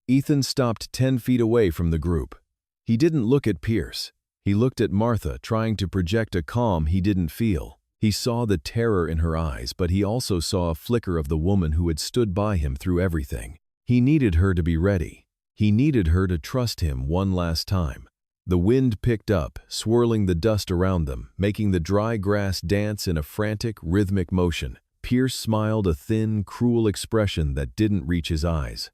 S1: Ethan stopped 10 feet away from the group. He didn't look at Pierce. He looked at Martha, trying to project a calm he didn't feel. He saw the terror in her eyes, but he also saw a flicker of the woman who had stood by him through everything. He needed her to be ready. He needed her to trust him one last time. The wind picked up, swirling the dust around them, making the dry grass dance in a frantic, rhythmic motion. Pierce smiled, a thin, cruel expression that didn't reach his eyes.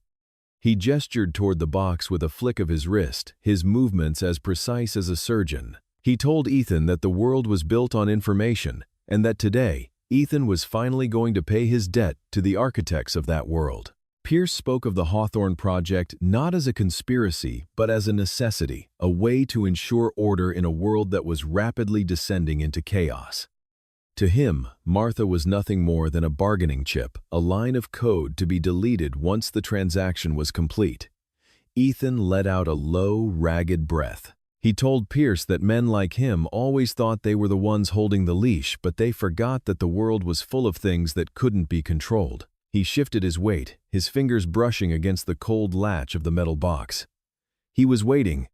S1: He gestured toward the box with a flick of his wrist, his movements as precise as a surgeon. He told Ethan that the world was built on information, and that today, Ethan was finally going to pay his debt to the architects of that world. Pierce spoke of the Hawthorne Project not as a conspiracy, but as a necessity, a way to ensure order in a world that was rapidly descending into chaos. To him, Martha was nothing more than a bargaining chip, a line of code to be deleted once the transaction was complete. Ethan let out a low, ragged breath. He told Pierce that men like him always thought they were the ones holding the leash, but they forgot that the world was full of things that couldn't be controlled. He shifted his weight, his fingers brushing against the cold latch of the metal box. He was waiting.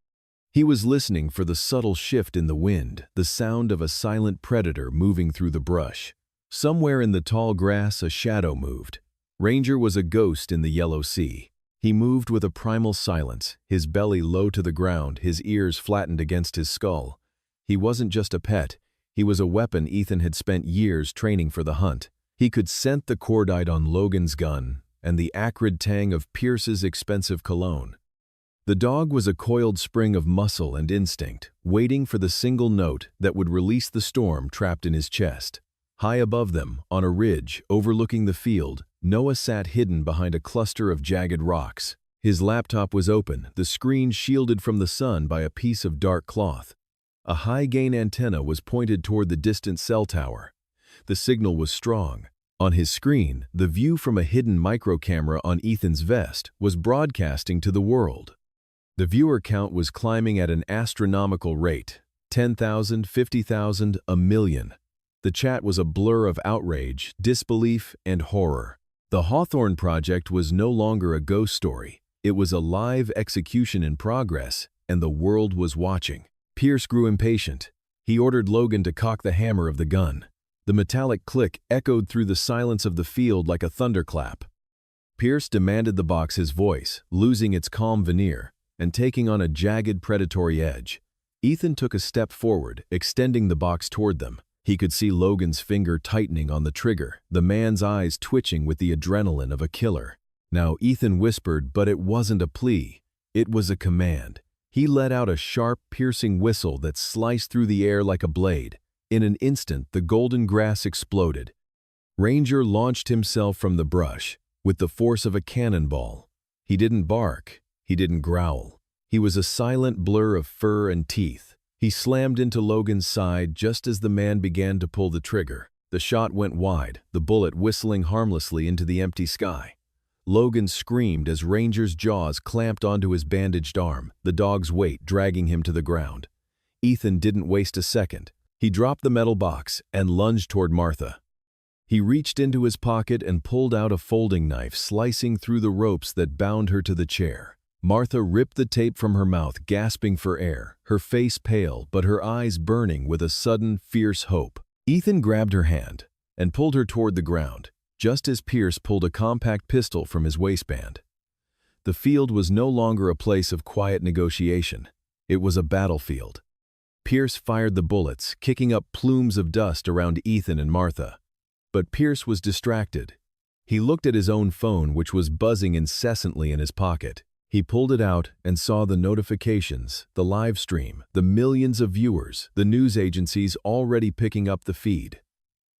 S1: He was listening for the subtle shift in the wind, the sound of a silent predator moving through the brush. Somewhere in the tall grass, a shadow moved. Ranger was a ghost in the yellow sea. He moved with a primal silence, his belly low to the ground, his ears flattened against his skull. He wasn't just a pet. He was a weapon Ethan had spent years training for the hunt. He could scent the cordite on Logan's gun and the acrid tang of Pierce's expensive cologne. The dog was a coiled spring of muscle and instinct, waiting for the single note that would release the storm trapped in his chest. High above them, on a ridge overlooking the field, Noah sat hidden behind a cluster of jagged rocks. His laptop was open, the screen shielded from the sun by a piece of dark cloth. A high-gain antenna was pointed toward the distant cell tower. The signal was strong. On his screen, the view from a hidden microcamera on Ethan's vest was broadcasting to the world. The viewer count was climbing at an astronomical rate, 10,000, 50,000, a million. The chat was a blur of outrage, disbelief, and horror. The Hawthorne Project was no longer a ghost story. It was a live execution in progress, and the world was watching. Pierce grew impatient. He ordered Logan to cock the hammer of the gun. The metallic click echoed through the silence of the field like a thunderclap. Pierce demanded the box, his voice, losing its calm veneer and taking on a jagged, predatory edge. Ethan took a step forward, extending the box toward them. He could see Logan's finger tightening on the trigger, the man's eyes twitching with the adrenaline of a killer. Now Ethan whispered, but it wasn't a plea. It was a command. He let out a sharp, piercing whistle that sliced through the air like a blade. In an instant, the golden grass exploded. Ranger launched himself from the brush with the force of a cannonball. He didn't bark. He didn't growl. He was a silent blur of fur and teeth. He slammed into Logan's side just as the man began to pull the trigger. The shot went wide, the bullet whistling harmlessly into the empty sky. Logan screamed as Ranger's jaws clamped onto his bandaged arm, the dog's weight dragging him to the ground. Ethan didn't waste a second. He dropped the metal box and lunged toward Martha. He reached into his pocket and pulled out a folding knife, slicing through the ropes that bound her to the chair. Martha ripped the tape from her mouth, gasping for air, her face pale but her eyes burning with a sudden, fierce hope. Ethan grabbed her hand and pulled her toward the ground, just as Pierce pulled a compact pistol from his waistband. The field was no longer a place of quiet negotiation. It was a battlefield. Pierce fired the bullets, kicking up plumes of dust around Ethan and Martha. But Pierce was distracted. He looked at his own phone, which was buzzing incessantly in his pocket. He pulled it out and saw the notifications, the live stream, the millions of viewers, the news agencies already picking up the feed.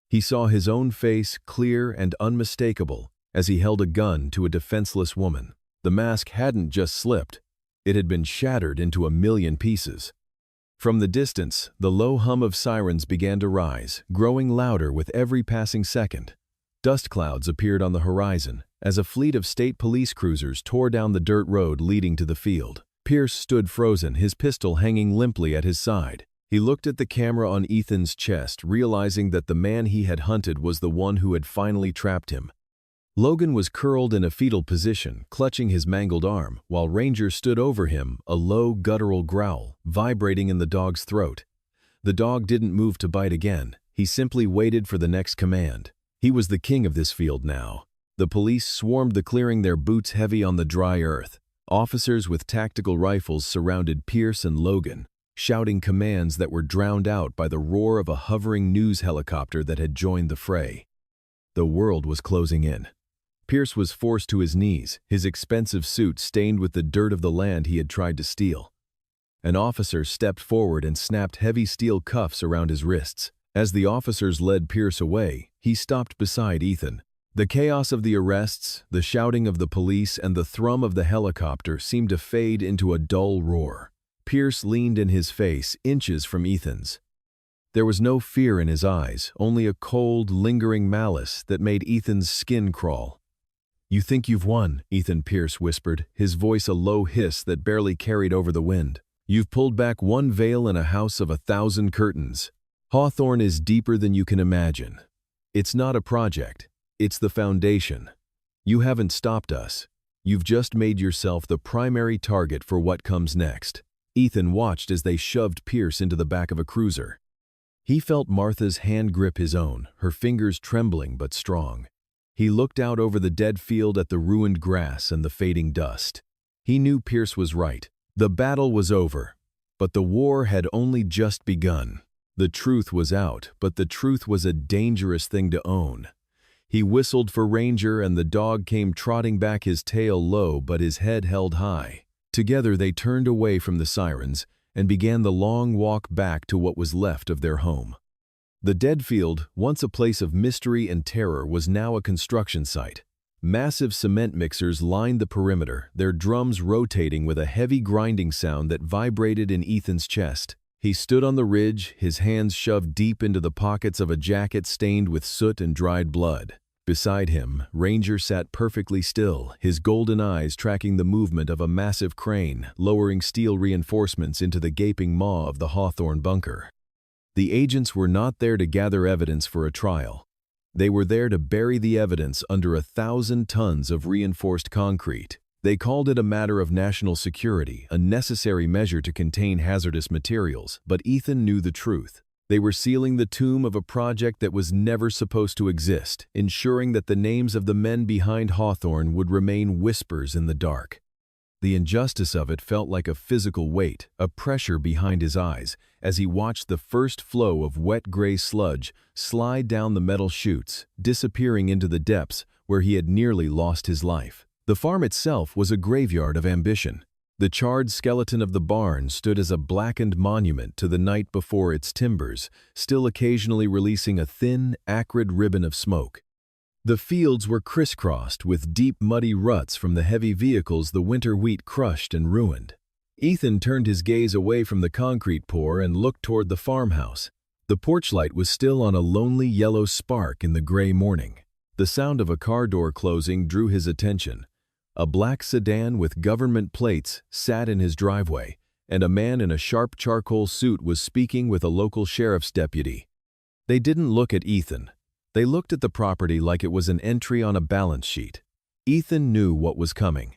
S1: He saw his own face, clear and unmistakable, as he held a gun to a defenseless woman. The mask hadn't just slipped. It had been shattered into a million pieces. From the distance, the low hum of sirens began to rise, growing louder with every passing second. Dust clouds appeared on the horizon as a fleet of state police cruisers tore down the dirt road leading to the field. Pierce stood frozen, his pistol hanging limply at his side. He looked at the camera on Ethan's chest, realizing that the man he had hunted was the one who had finally trapped him. Logan was curled in a fetal position, clutching his mangled arm, while Ranger stood over him, a low, guttural growl vibrating in the dog's throat. The dog didn't move to bite again. He simply waited for the next command. He was the king of this field now. The police swarmed the clearing, their boots heavy on the dry earth. Officers with tactical rifles surrounded Pierce and Logan, shouting commands that were drowned out by the roar of a hovering news helicopter that had joined the fray. The world was closing in. Pierce was forced to his knees, his expensive suit stained with the dirt of the land he had tried to steal. An officer stepped forward and snapped heavy steel cuffs around his wrists. As the officers led Pierce away, he stopped beside Ethan. The chaos of the arrests, the shouting of the police, and the thrum of the helicopter seemed to fade into a dull roar. Pierce leaned in his face, inches from Ethan's. There was no fear in his eyes, only a cold, lingering malice that made Ethan's skin crawl. "You think you've won," Ethan Pierce whispered, his voice a low hiss that barely carried over the wind. "You've pulled back one veil in a house of 1,000 curtains. Hawthorne is deeper than you can imagine. It's not a project. It's the foundation. You haven't stopped us. You've just made yourself the primary target for what comes next." Ethan watched as they shoved Pierce into the back of a cruiser. He felt Martha's hand grip his own, her fingers trembling but strong. He looked out over the dead field at the ruined grass and the fading dust. He knew Pierce was right. The battle was over, but the war had only just begun. The truth was out, but the truth was a dangerous thing to own. He whistled for Ranger, and the dog came trotting back, his tail low but his head held high. Together they turned away from the sirens and began the long walk back to what was left of their home. The dead field, once a place of mystery and terror, was now a construction site. Massive cement mixers lined the perimeter, their drums rotating with a heavy grinding sound that vibrated in Ethan's chest. He stood on the ridge, his hands shoved deep into the pockets of a jacket stained with soot and dried blood. Beside him, Ranger sat perfectly still, his golden eyes tracking the movement of a massive crane, lowering steel reinforcements into the gaping maw of the Hawthorne bunker. The agents were not there to gather evidence for a trial. They were there to bury the evidence under 1,000 tons of reinforced concrete. They called it a matter of national security, a necessary measure to contain hazardous materials, but Ethan knew the truth. They were sealing the tomb of a project that was never supposed to exist, ensuring that the names of the men behind Hawthorne would remain whispers in the dark. The injustice of it felt like a physical weight, a pressure behind his eyes, as he watched the first flow of wet gray sludge slide down the metal chutes, disappearing into the depths where he had nearly lost his life. The farm itself was a graveyard of ambition. The charred skeleton of the barn stood as a blackened monument to the night before its timbers, still occasionally releasing a thin, acrid ribbon of smoke. The fields were crisscrossed with deep, muddy ruts from the heavy vehicles the winter wheat crushed and ruined. Ethan turned his gaze away from the concrete pour and looked toward the farmhouse. The porch light was still on a lonely yellow spark in the gray morning. The sound of a car door closing drew his attention. A black sedan with government plates sat in his driveway, and a man in a sharp charcoal suit was speaking with a local sheriff's deputy. They didn't look at Ethan. They looked at the property like it was an entry on a balance sheet. Ethan knew what was coming.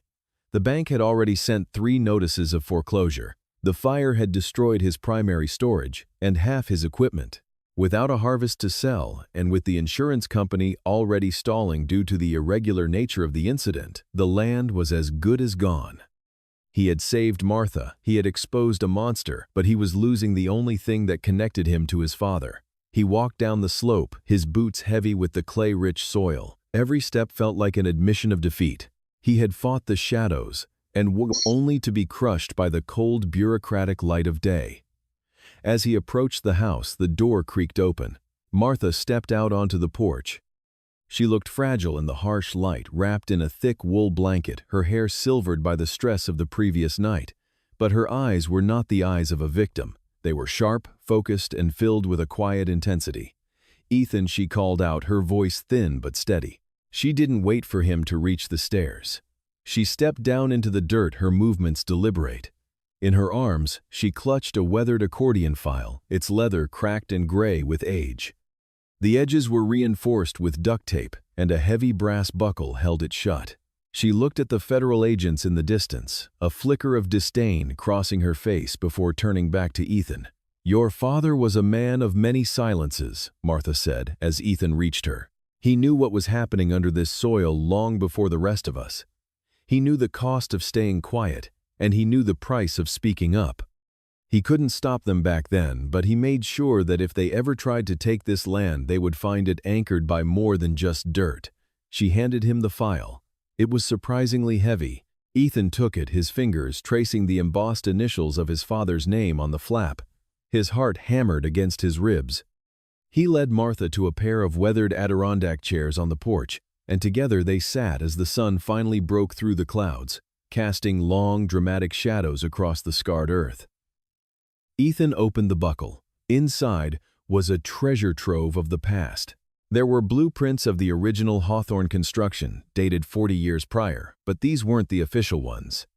S1: The bank had already sent 3 notices of foreclosure. The fire had destroyed his primary storage and half his equipment. Without a harvest to sell, and with the insurance company already stalling due to the irregular nature of the incident, the land was as good as gone. He had saved Martha, he had exposed a monster, but he was losing the only thing that connected him to his father. He walked down the slope, his boots heavy with the clay-rich soil. Every step felt like an admission of defeat. He had fought the shadows, and only to be crushed by the cold bureaucratic light of day. As he approached the house, the door creaked open. Martha stepped out onto the porch. She looked fragile in the harsh light, wrapped in a thick wool blanket, her hair silvered by the stress of the previous night. But her eyes were not the eyes of a victim. They were sharp, focused, and filled with a quiet intensity. "Ethan," she called out, her voice thin but steady. She didn't wait for him to reach the stairs. She stepped down into the dirt, her movements deliberate. In her arms, she clutched a weathered accordion file, its leather cracked and gray with age. The edges were reinforced with duct tape, and a heavy brass buckle held it shut. She looked at the federal agents in the distance, a flicker of disdain crossing her face before turning back to Ethan. "Your father was a man of many silences," Martha said as Ethan reached her. "He knew what was happening under this soil long before the rest of us. He knew the cost of staying quiet, and he knew the price of speaking up. He couldn't stop them back then, but he made sure that if they ever tried to take this land, they would find it anchored by more than just dirt." She handed him the file. It was surprisingly heavy. Ethan took it, his fingers tracing the embossed initials of his father's name on the flap. His heart hammered against his ribs. He led Martha to a pair of weathered Adirondack chairs on the porch, and together they sat as the sun finally broke through the clouds, casting long, dramatic shadows across the scarred earth. Ethan opened the buckle. Inside was a treasure trove of the past. There were blueprints of the original Hawthorne construction, dated 40 years prior, but these weren't the official ones.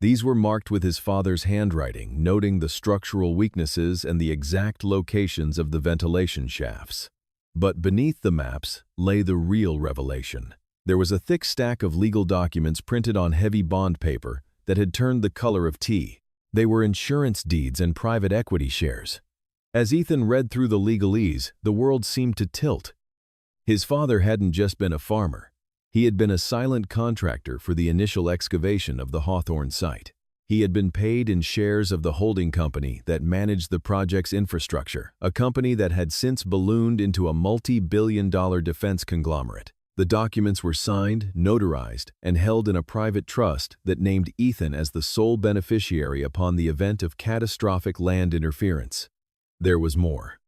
S1: These were marked with his father's handwriting, noting the structural weaknesses and the exact locations of the ventilation shafts. But beneath the maps lay the real revelation. There was a thick stack of legal documents printed on heavy bond paper that had turned the color of tea. They were insurance deeds and private equity shares. As Ethan read through the legalese, the world seemed to tilt. His father hadn't just been a farmer. He had been a silent contractor for the initial excavation of the Hawthorne site. He had been paid in shares of the holding company that managed the project's infrastructure, a company that had since ballooned into a multi-billion-dollar defense conglomerate. The documents were signed, notarized, and held in a private trust that named Ethan as the sole beneficiary upon the event of catastrophic land interference. There was more.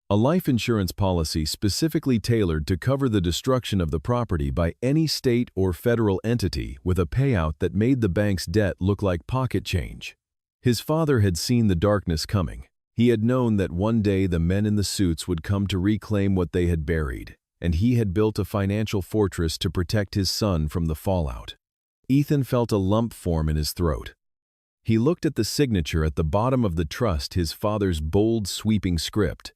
S1: A life insurance policy specifically tailored to cover the destruction of the property by any state or federal entity with a payout that made the bank's debt look like pocket change. His father had seen the darkness coming. He had known that one day the men in the suits would come to reclaim what they had buried, and he had built a financial fortress to protect his son from the fallout. Ethan felt a lump form in his throat. He looked at the signature at the bottom of the trust, his father's bold, sweeping script.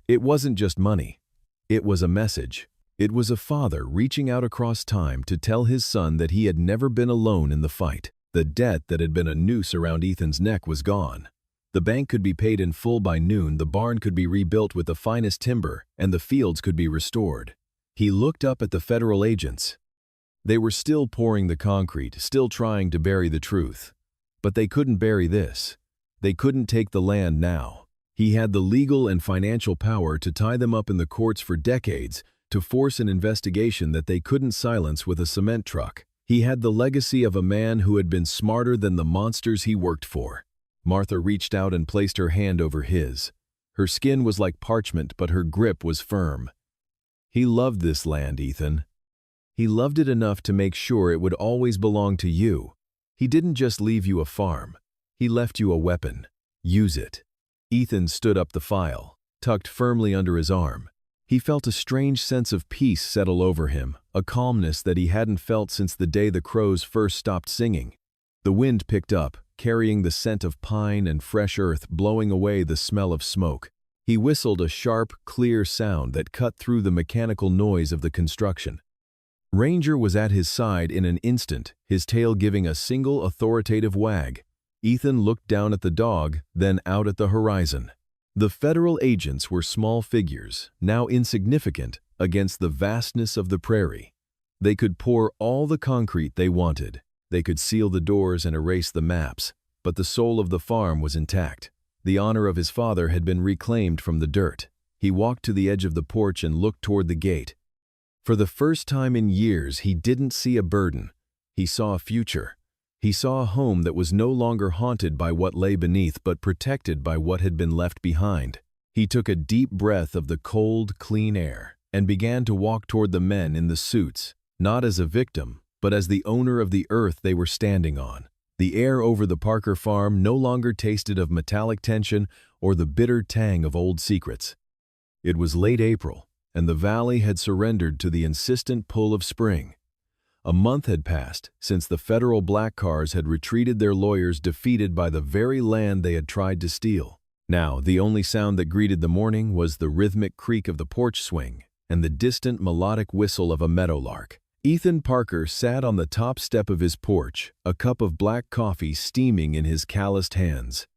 S1: It wasn't just money. It was a message. It was a father reaching out across time to tell his son that he had never been alone in the fight. The debt that had been a noose around Ethan's neck was gone. The bank could be paid in full by noon, the barn could be rebuilt with the finest timber, and the fields could be restored. He looked up at the federal agents. They were still pouring the concrete, still trying to bury the truth. But they couldn't bury this. They couldn't take the land now. He had the legal and financial power to tie them up in the courts for decades, to force an investigation that they couldn't silence with a cement truck. He had the legacy of a man who had been smarter than the monsters he worked for. Martha reached out and placed her hand over his. Her skin was like parchment, but her grip was firm. He loved this land, Ethan. He loved it enough to make sure it would always belong to you. He didn't just leave you a farm. He left you a weapon. Use it. Ethan stood up the file, tucked firmly under his arm. He felt a strange sense of peace settle over him, a calmness that he hadn't felt since the day the crows first stopped singing. The wind picked up, carrying the scent of pine and fresh earth, blowing away the smell of smoke. He whistled a sharp, clear sound that cut through the mechanical noise of the construction. Ranger was at his side in an instant, his tail giving a single authoritative wag. Ethan looked down at the dog, then out at the horizon. The federal agents were small figures, now insignificant, against the vastness of the prairie. They could pour all the concrete they wanted. They could seal the doors and erase the maps, but the soul of the farm was intact. The honor of his father had been reclaimed from the dirt. He walked to the edge of the porch and looked toward the gate. For the first time in years, he didn't see a burden. He saw a future. He saw a home that was no longer haunted by what lay beneath, but protected by what had been left behind. He took a deep breath of the cold, clean air and began to walk toward the men in the suits, not as a victim, but as the owner of the earth they were standing on. The air over the Parker farm no longer tasted of metallic tension or the bitter tang of old secrets. It was late April, and the valley had surrendered to the insistent pull of spring. A month had passed since the federal black cars had retreated, their lawyers defeated by the very land they had tried to steal. Now, the only sound that greeted the morning was the rhythmic creak of the porch swing and the distant melodic whistle of a meadowlark. Ethan Parker sat on the top step of his porch, a cup of black coffee steaming in his calloused hands.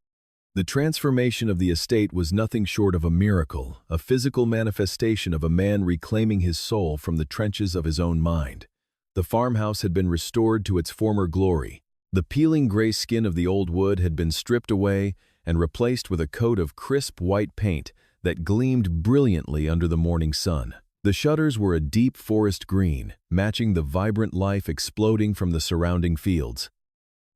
S1: The transformation of the estate was nothing short of a miracle, a physical manifestation of a man reclaiming his soul from the trenches of his own mind. The farmhouse had been restored to its former glory. The peeling gray skin of the old wood had been stripped away and replaced with a coat of crisp white paint that gleamed brilliantly under the morning sun. The shutters were a deep forest green, matching the vibrant life exploding from the surrounding fields.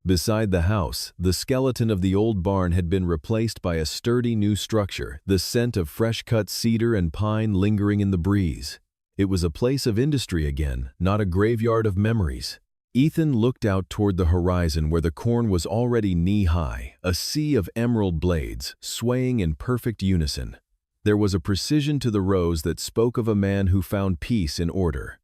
S1: Beside the house, the skeleton of the old barn had been replaced by a sturdy new structure, the scent of fresh-cut cedar and pine lingering in the breeze. It was a place of industry again, not a graveyard of memories. Ethan looked out toward the horizon where the corn was already knee-high, a sea of emerald blades, swaying in perfect unison. There was a precision to the rows that spoke of a man who found peace in order.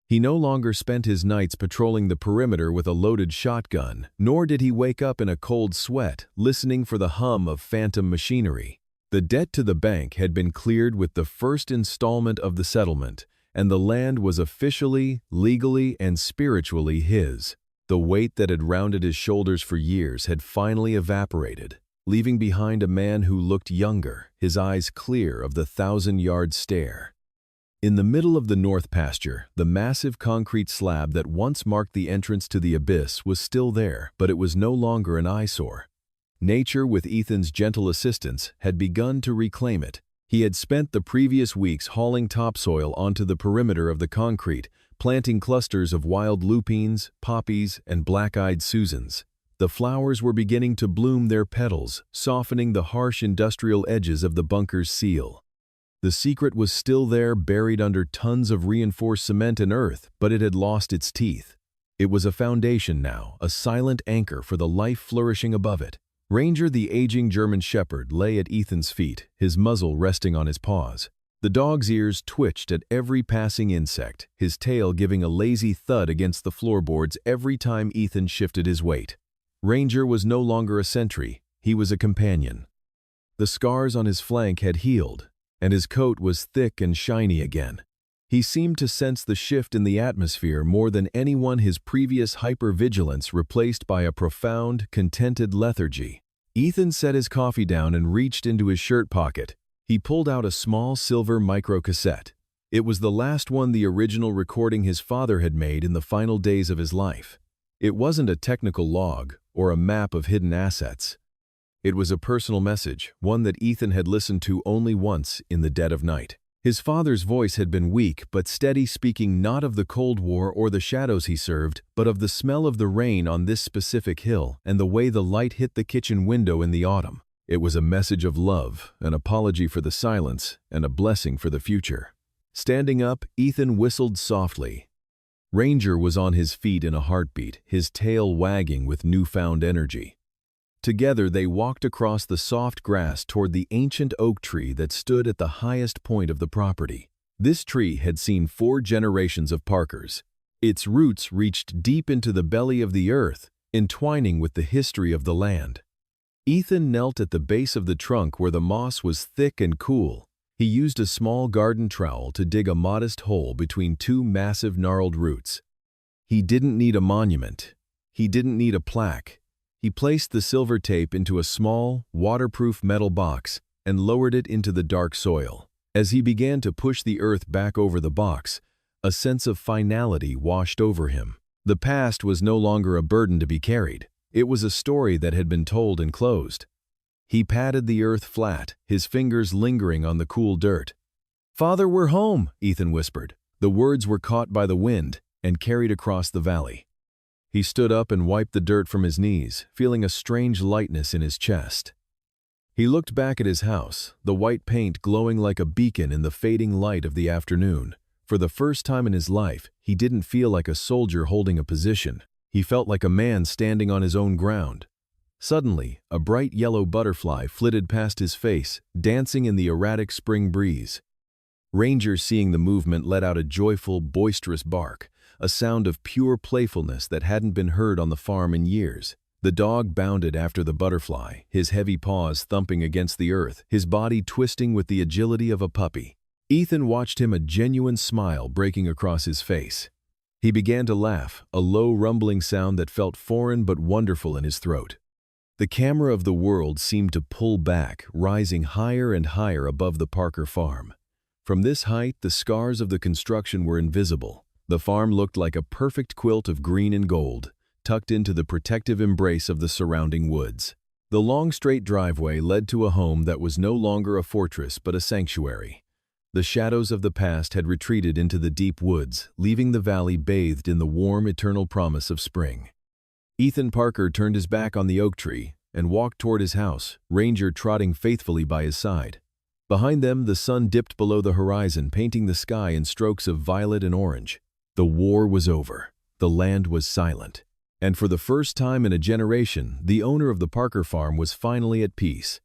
S1: He no longer spent his nights patrolling the perimeter with a loaded shotgun, nor did he wake up in a cold sweat, listening for the hum of phantom machinery. The debt to the bank had been cleared with the first installment of the settlement, and the land was officially, legally, and spiritually his. The weight that had rounded his shoulders for years had finally evaporated, leaving behind a man who looked younger, his eyes clear of the 1,000-yard stare. In the middle of the north pasture, the massive concrete slab that once marked the entrance to the abyss was still there, but it was no longer an eyesore. Nature, with Ethan's gentle assistance, had begun to reclaim it. He had spent the previous weeks hauling topsoil onto the perimeter of the concrete, planting clusters of wild lupines, poppies, and black-eyed Susans. The flowers were beginning to bloom their petals, softening the harsh industrial edges of the bunker's seal. The secret was still there, buried under tons of reinforced cement and earth, but it had lost its teeth. It was a foundation now, a silent anchor for the life flourishing above it. Ranger, the aging German shepherd, lay at Ethan's feet, his muzzle resting on his paws. The dog's ears twitched at every passing insect, his tail giving a lazy thud against the floorboards every time Ethan shifted his weight. Ranger was no longer a sentry, he was a companion. The scars on his flank had healed, and his coat was thick and shiny again. He seemed to sense the shift in the atmosphere more than anyone, his previous hypervigilance replaced by a profound, contented lethargy. Ethan set his coffee down and reached into his shirt pocket. He pulled out a small silver microcassette. It was the last one, the original recording his father had made in the final days of his life. It wasn't a technical log or a map of hidden assets. It was a personal message, one that Ethan had listened to only once in the dead of night. His father's voice had been weak but steady, speaking not of the Cold War or the shadows he served, but of the smell of the rain on this specific hill and the way the light hit the kitchen window in the autumn. It was a message of love, an apology for the silence, and a blessing for the future. Standing up, Ethan whistled softly. Ranger was on his feet in a heartbeat, his tail wagging with newfound energy. Together they walked across the soft grass toward the ancient oak tree that stood at the highest point of the property. This tree had seen 4 generations of Parkers. Its roots reached deep into the belly of the earth, entwining with the history of the land. Ethan knelt at the base of the trunk where the moss was thick and cool. He used a small garden trowel to dig a modest hole between two massive gnarled roots. He didn't need a monument. He didn't need a plaque. He placed the silver tape into a small, waterproof metal box and lowered it into the dark soil. As he began to push the earth back over the box, a sense of finality washed over him. The past was no longer a burden to be carried. It was a story that had been told and closed. He patted the earth flat, his fingers lingering on the cool dirt. "Father, we're home," Ethan whispered. The words were caught by the wind and carried across the valley. He stood up and wiped the dirt from his knees, feeling a strange lightness in his chest. He looked back at his house, the white paint glowing like a beacon in the fading light of the afternoon. For the first time in his life, he didn't feel like a soldier holding a position. He felt like a man standing on his own ground. Suddenly, a bright yellow butterfly flitted past his face, dancing in the erratic spring breeze. Ranger, seeing the movement, let out a joyful, boisterous bark, a sound of pure playfulness that hadn't been heard on the farm in years. The dog bounded after the butterfly, his heavy paws thumping against the earth, his body twisting with the agility of a puppy. Ethan watched him, a genuine smile breaking across his face. He began to laugh, a low rumbling sound that felt foreign but wonderful in his throat. The camera of the world seemed to pull back, rising higher and higher above the Parker farm. From this height, the scars of the construction were invisible. The farm looked like a perfect quilt of green and gold, tucked into the protective embrace of the surrounding woods. The long straight driveway led to a home that was no longer a fortress but a sanctuary. The shadows of the past had retreated into the deep woods, leaving the valley bathed in the warm, eternal promise of spring. Ethan Parker turned his back on the oak tree and walked toward his house, Ranger trotting faithfully by his side. Behind them, the sun dipped below the horizon, painting the sky in strokes of violet and orange. The war was over. The land was silent. And for the first time in a generation, the owner of the Parker farm was finally at peace.